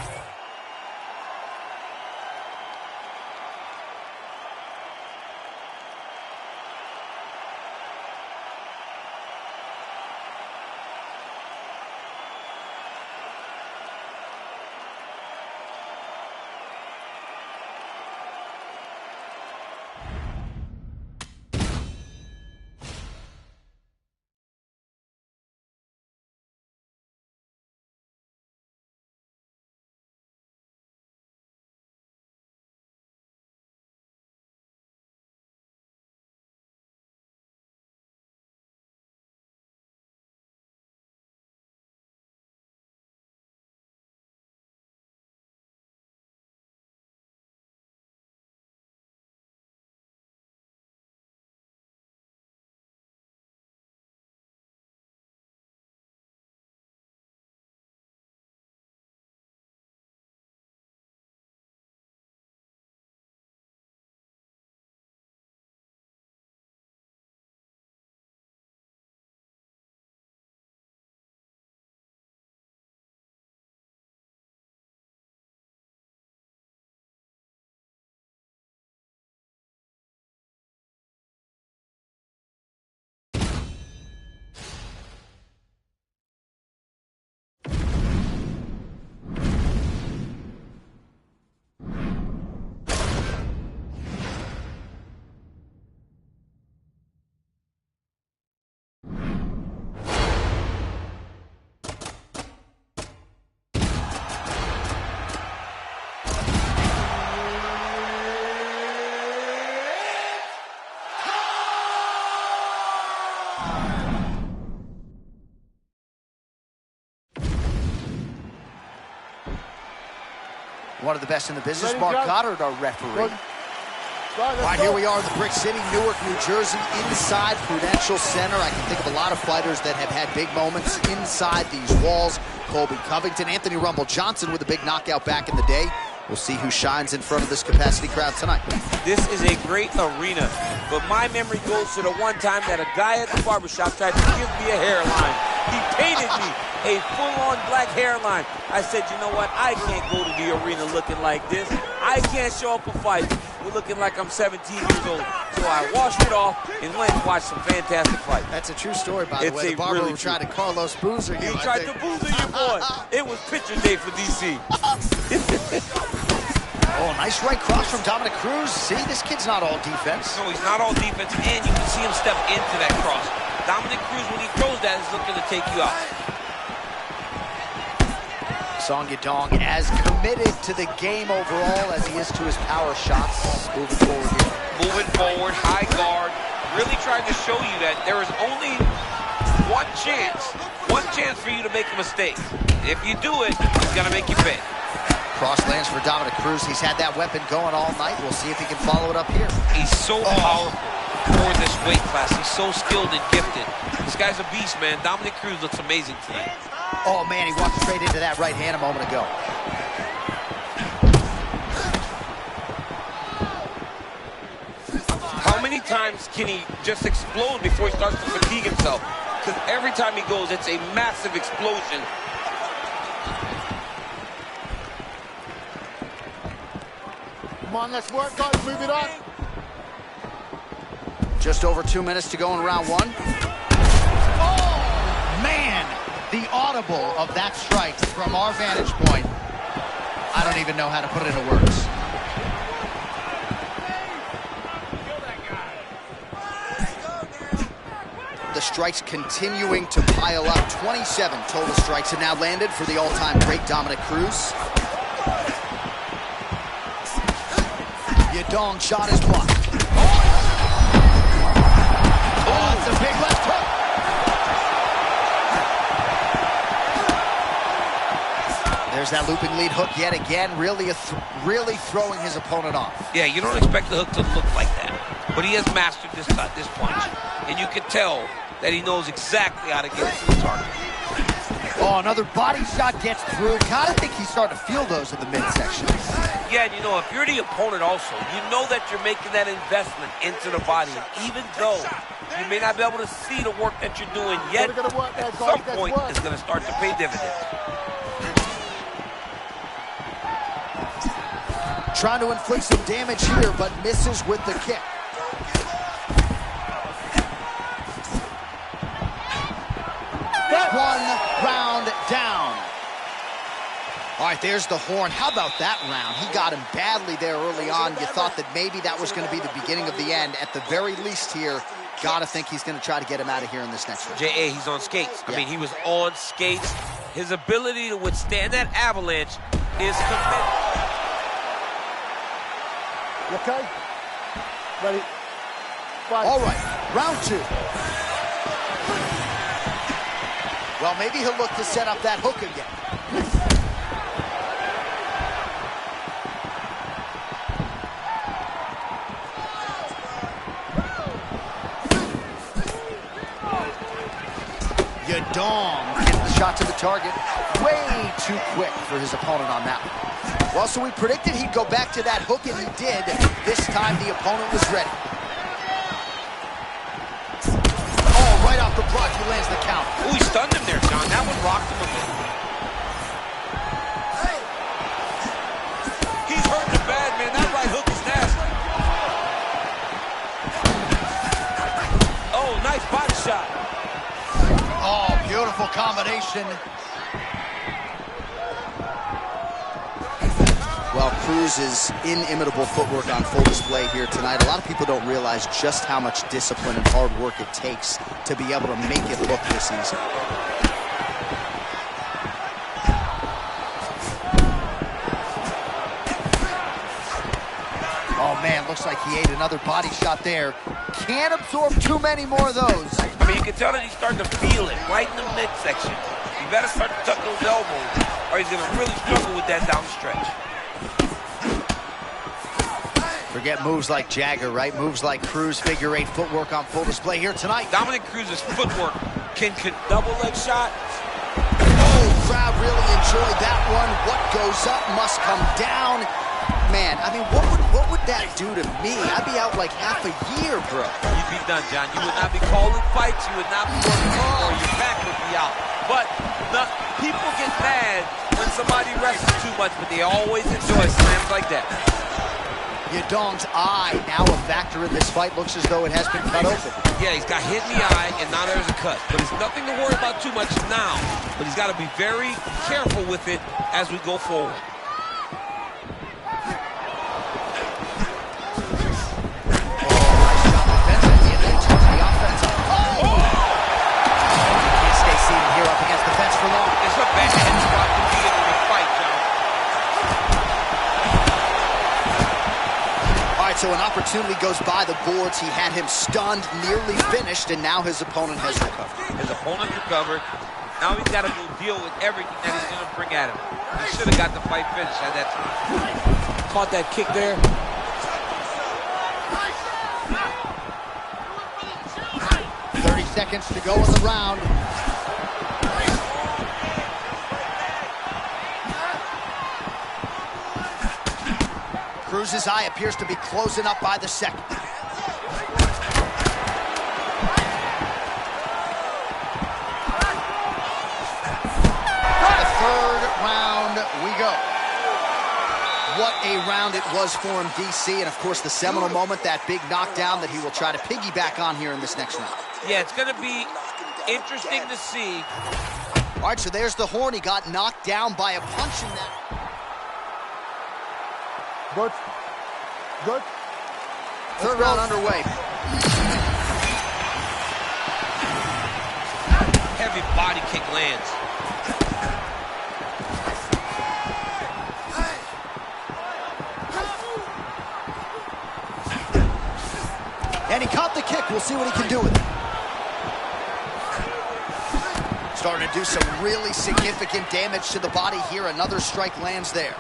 One of the best in the business, Ready, Mark John? Goddard, our referee. Good. All right, here we are in the Brick City, Newark, New Jersey, inside Prudential Center. I can think of a lot of fighters that have had big moments inside these walls. Colby Covington, Anthony Rumble Johnson with a big knockout back in the day. We'll see who shines in front of this capacity crowd tonight. This is a great arena, but my memory goes to the one time that a guy at the barbershop tried to give me a hairline. He painted me a full-on black hairline. I said, you know what? I can't go to the arena looking like this. I can't show up a fight looking like I'm 17 years old. So I washed it off and went and watched some fantastic fights. That's a true story, by the way. The barber really who tried to Carlos Boozer you. He tried to boozer you, boy. It was picture day for DC. Oh, nice right cross from Dominic Cruz. See, this kid's not all defense. No, he's not all defense, and you can see him step into that cross. Dominic Cruz, when he throws that, is looking to take you out. Song Yadong as committed to the game overall as he is to his power shots. Moving forward here. Moving forward, high guard, really trying to show you that there is only one chance for you to make a mistake. If you do it, it's gonna make you pay. Cross lands for Dominic Cruz. He's had that weapon going all night. We'll see if he can follow it up here. He's so powerful for this weight class. He's so skilled and gifted. This guy's a beast, man. Dominic Cruz looks amazing tonight. Oh, man, he walked straight into that right hand a moment ago. How many times can he just explode before he starts to fatigue himself? Because every time he goes, it's a massive explosion. Come on, let's work, guys. Move it up. Just over 2 minutes to go in round one. Oh, man. The audible of that strike from our vantage point. I don't even know how to put it into words. The strikes continuing to pile up. 27 total strikes have now landed for the all-time great Dominic Cruz. Yadong shot is blocked. Oh, it's a big left hook. There's that looping lead hook yet again, really throwing his opponent off. Yeah, you don't expect the hook to look like that, but he has mastered this punch, and you can tell that he knows exactly how to get it to the target. Oh, another body shot gets through. Kind of think he's starting to feel those in the midsection. Yeah, and you know, if you're the opponent also, you know that you're making that investment into the body. And even though you may not be able to see the work that you're doing yet, at some point it's going to start to pay dividends. Trying to inflict some damage here, but misses with the kick. One round down. All right, there's the horn. How about that round? He got him badly there early on. You thought that maybe that was going to be the beginning of the end. At the very least here, gotta think he's going to try to get him out of here in this next one. J.A., he's on skates. I mean, he was on skates. His ability to withstand that avalanche is tremendous. You okay? Ready? Fight. All right, round two. Well, maybe he'll look to set up that hook again. Yadong getting the shot to the target. Way too quick for his opponent on that one. Well, so we predicted he'd go back to that hook, and he did. This time the opponent was ready. Oh, right off the block, he lands the count. Ooh, he stunned him there, John. That one rocked him a bit. He's hurting bad, man. That right hook is nasty. Oh, nice body shot. Oh, beautiful combination. Well, Cruz's inimitable footwork on full display here tonight. A lot of people don't realize just how much discipline and hard work it takes to be able to make it look this easy. Oh, man, looks like he ate another body shot there. Can't absorb too many more of those. I mean, you can tell that he's starting to feel it right in the midsection. You better start to tuck those elbows, or he's going to really struggle with that down the stretch. Forget moves like Jagger, right? Moves like Cruz, figure eight footwork on full display here tonight. Dominic Cruz's footwork can double leg shot. Oh, crowd really enjoyed that one. What goes up must come down. Man, I mean, what would that do to me? I'd be out like half a year, bro. You'd be done, John. You would not be calling fights. You would not be working anymore. Your back would be out. But people get mad when somebody wrestles too much, but they always enjoy slams like that. Yadong's eye now a factor in this fight. Looks as though it has been cut open. Yeah, he's got hit in the eye, and now there's a cut. But it's nothing to worry about too much now. But he's got to be very careful with it as we go forward. So an opportunity goes by the boards. He had him stunned, nearly finished, and now his opponent has recovered. His opponent recovered. Now he's got to go deal with everything that he's going to bring at him. He should have got the fight finished at that time. Caught that kick there. Seconds to go in the round. Cruz's eye appears to be closing up by the second. The third round we go. What a round it was for him, DC, and of course the seminal moment, that big knockdown that he will try to piggyback on here in this next round. Yeah, it's going to be interesting to see. All right, so there's the horn. He got knocked down by a punch in that. Good. Good. Third round underway. Heavy body kick lands. And he caught the kick. We'll see what he can do with it. Starting to do some really significant damage to the body here. Another strike lands there.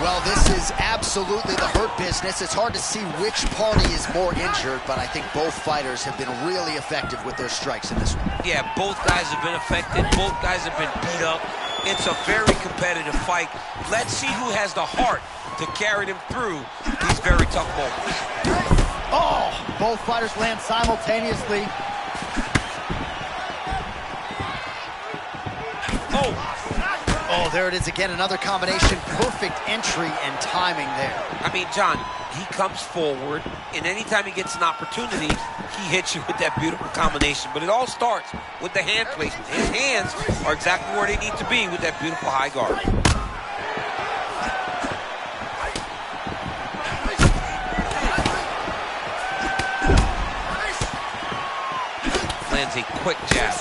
Well, this is absolutely the hurt business. It's hard to see which party is more injured, but I think both fighters have been really effective with their strikes in this one. Yeah, both guys have been affected. Both guys have been beat up. It's a very competitive fight. Let's see who has the heart to carry them through these very tough moments. Oh, both fighters land simultaneously. Oh, there it is again, another combination. Perfect entry and timing there. I mean, John, he comes forward, and anytime he gets an opportunity, he hits you with that beautiful combination. But it all starts with the hand placement. His hands are exactly where they need to be with that beautiful high guard. Lands a quick jab.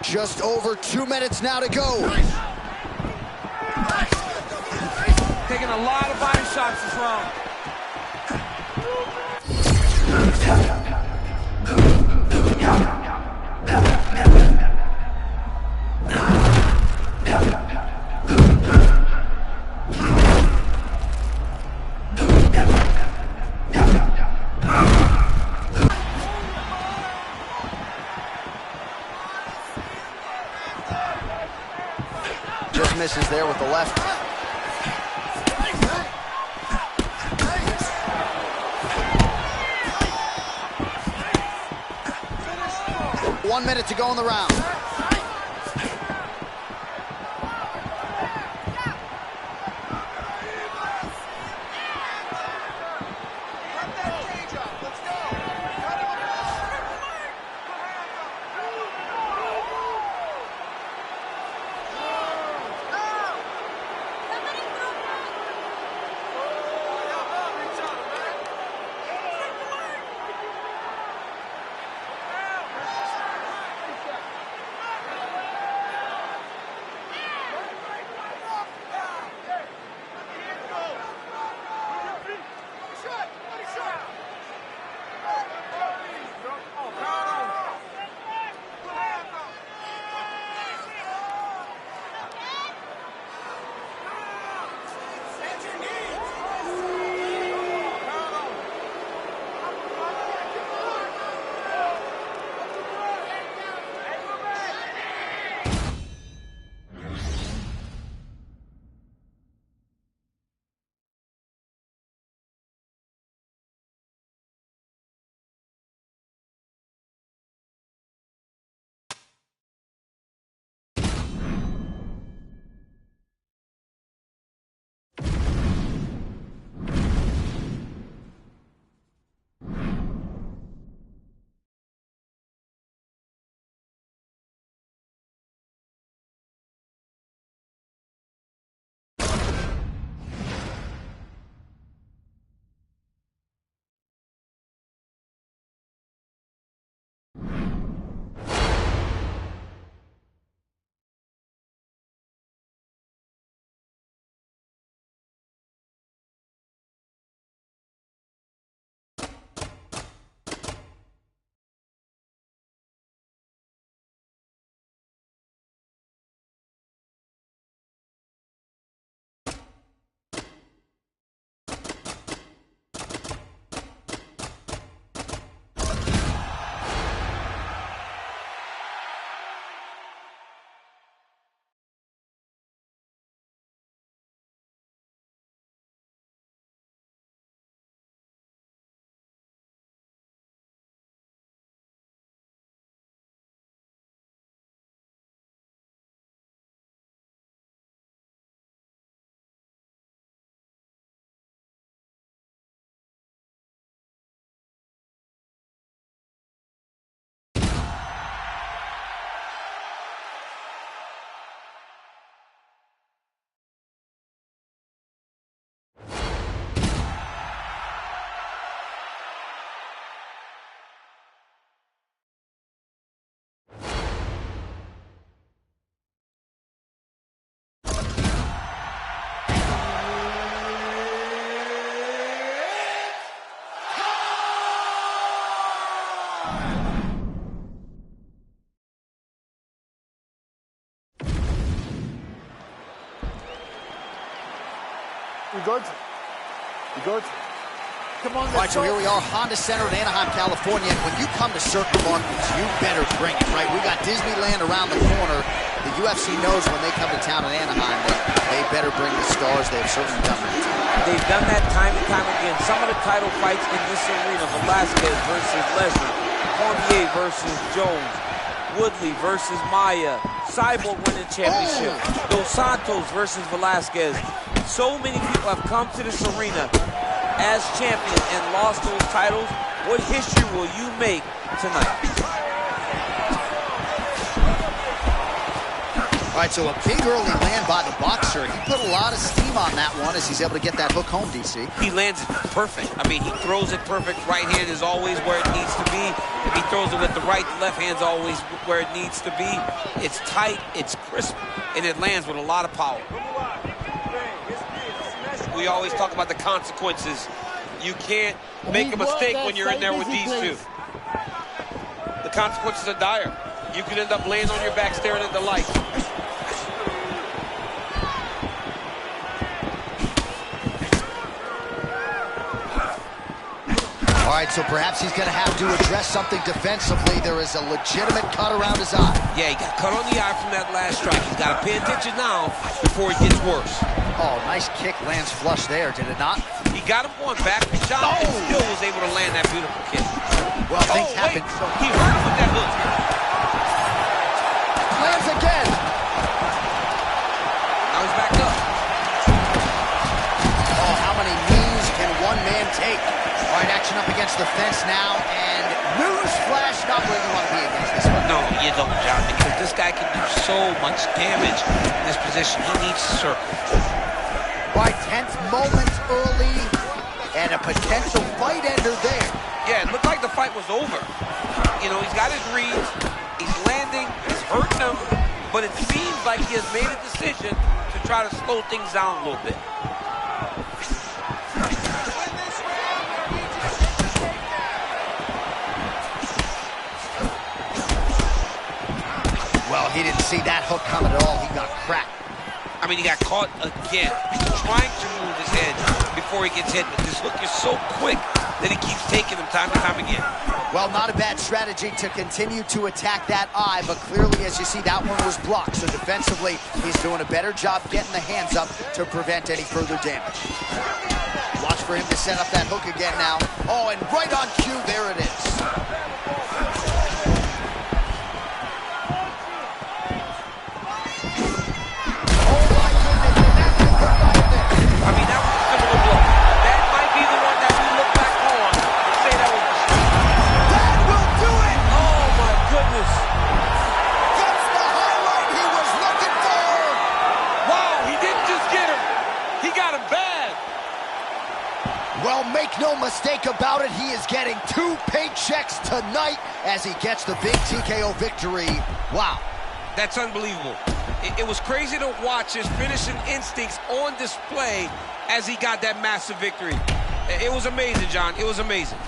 Just over 2 minutes now to go. Taking a lot of body shots this round. Just misses there with the left. One minute to go in the round. You good? You good? Come on, All right, so here we are, Honda Center in Anaheim, California. And when you come to Circle Markets, you better bring it, right? We got Disneyland around the corner. The UFC knows when they come to town in Anaheim that they better bring the stars. They've certainly done that. They've done that time and time again. Some of the title fights in this arena, Velasquez versus Lesnar, Cormier versus Jones, Woodley versus Maia, Cyborg winning championship, Dos Santos versus Velasquez. So many people have come to this arena as champion and lost those titles. What history will you make tonight? All right, so a big early land by the boxer. He put a lot of steam on that one as he's able to get that hook home, DC. He lands it perfect. I mean, he throws it perfect. Right hand is always where it needs to be. If he throws it with the right, the left hand's always where it needs to be. It's tight, it's crisp, and it lands with a lot of power. We always talk about the consequences. You can't make a mistake when you're in there with these two. The consequences are dire. You could end up laying on your back staring at the light. All right, so perhaps he's going to have to address something defensively. There is a legitimate cut around his eye. Yeah, he got cut on the eye from that last strike. He's got to pay attention now before it gets worse. Oh, nice kick lands flush there, did it not? He got him going back, shot, and still was able to land that beautiful kick. Well, things happen. He hurt him with that hook. Lands again. Now he's back up. Oh, how many knees can one man take? All right, action up against the fence now, and newsflash, not where you want to be against this one. No, you don't, John, because this guy can do so much damage in this position. He needs to circle. All right, tense moments early, and a potential fight ender there. Yeah, it looked like the fight was over. You know, he's got his reads, he's landing, he's hurting him, but it seems like he has made a decision to try to slow things down a little bit. Well, he didn't see that hook coming at all. He got cracked. I mean, he got caught again, trying to move his head before he gets hit, but this hook is so quick that he keeps taking him time and time again. Well, not a bad strategy to continue to attack that eye, but clearly, as you see, that one was blocked. So defensively, he's doing a better job getting the hands up to prevent any further damage. Watch for him to set up that hook again now. Oh, and right on cue, there it is. I mean, that was a similar blow. That might be the one that we look back on and say that was the strike. That will do it! Oh, my goodness. That's the highlight he was looking for! Wow, he didn't just get him. He got him bad. Well, make no mistake about it, he is getting 2 paychecks tonight as he gets the big TKO victory. Wow. That's unbelievable. It was crazy to watch his finishing instincts on display as he got that massive victory. It was amazing, John. It was amazing.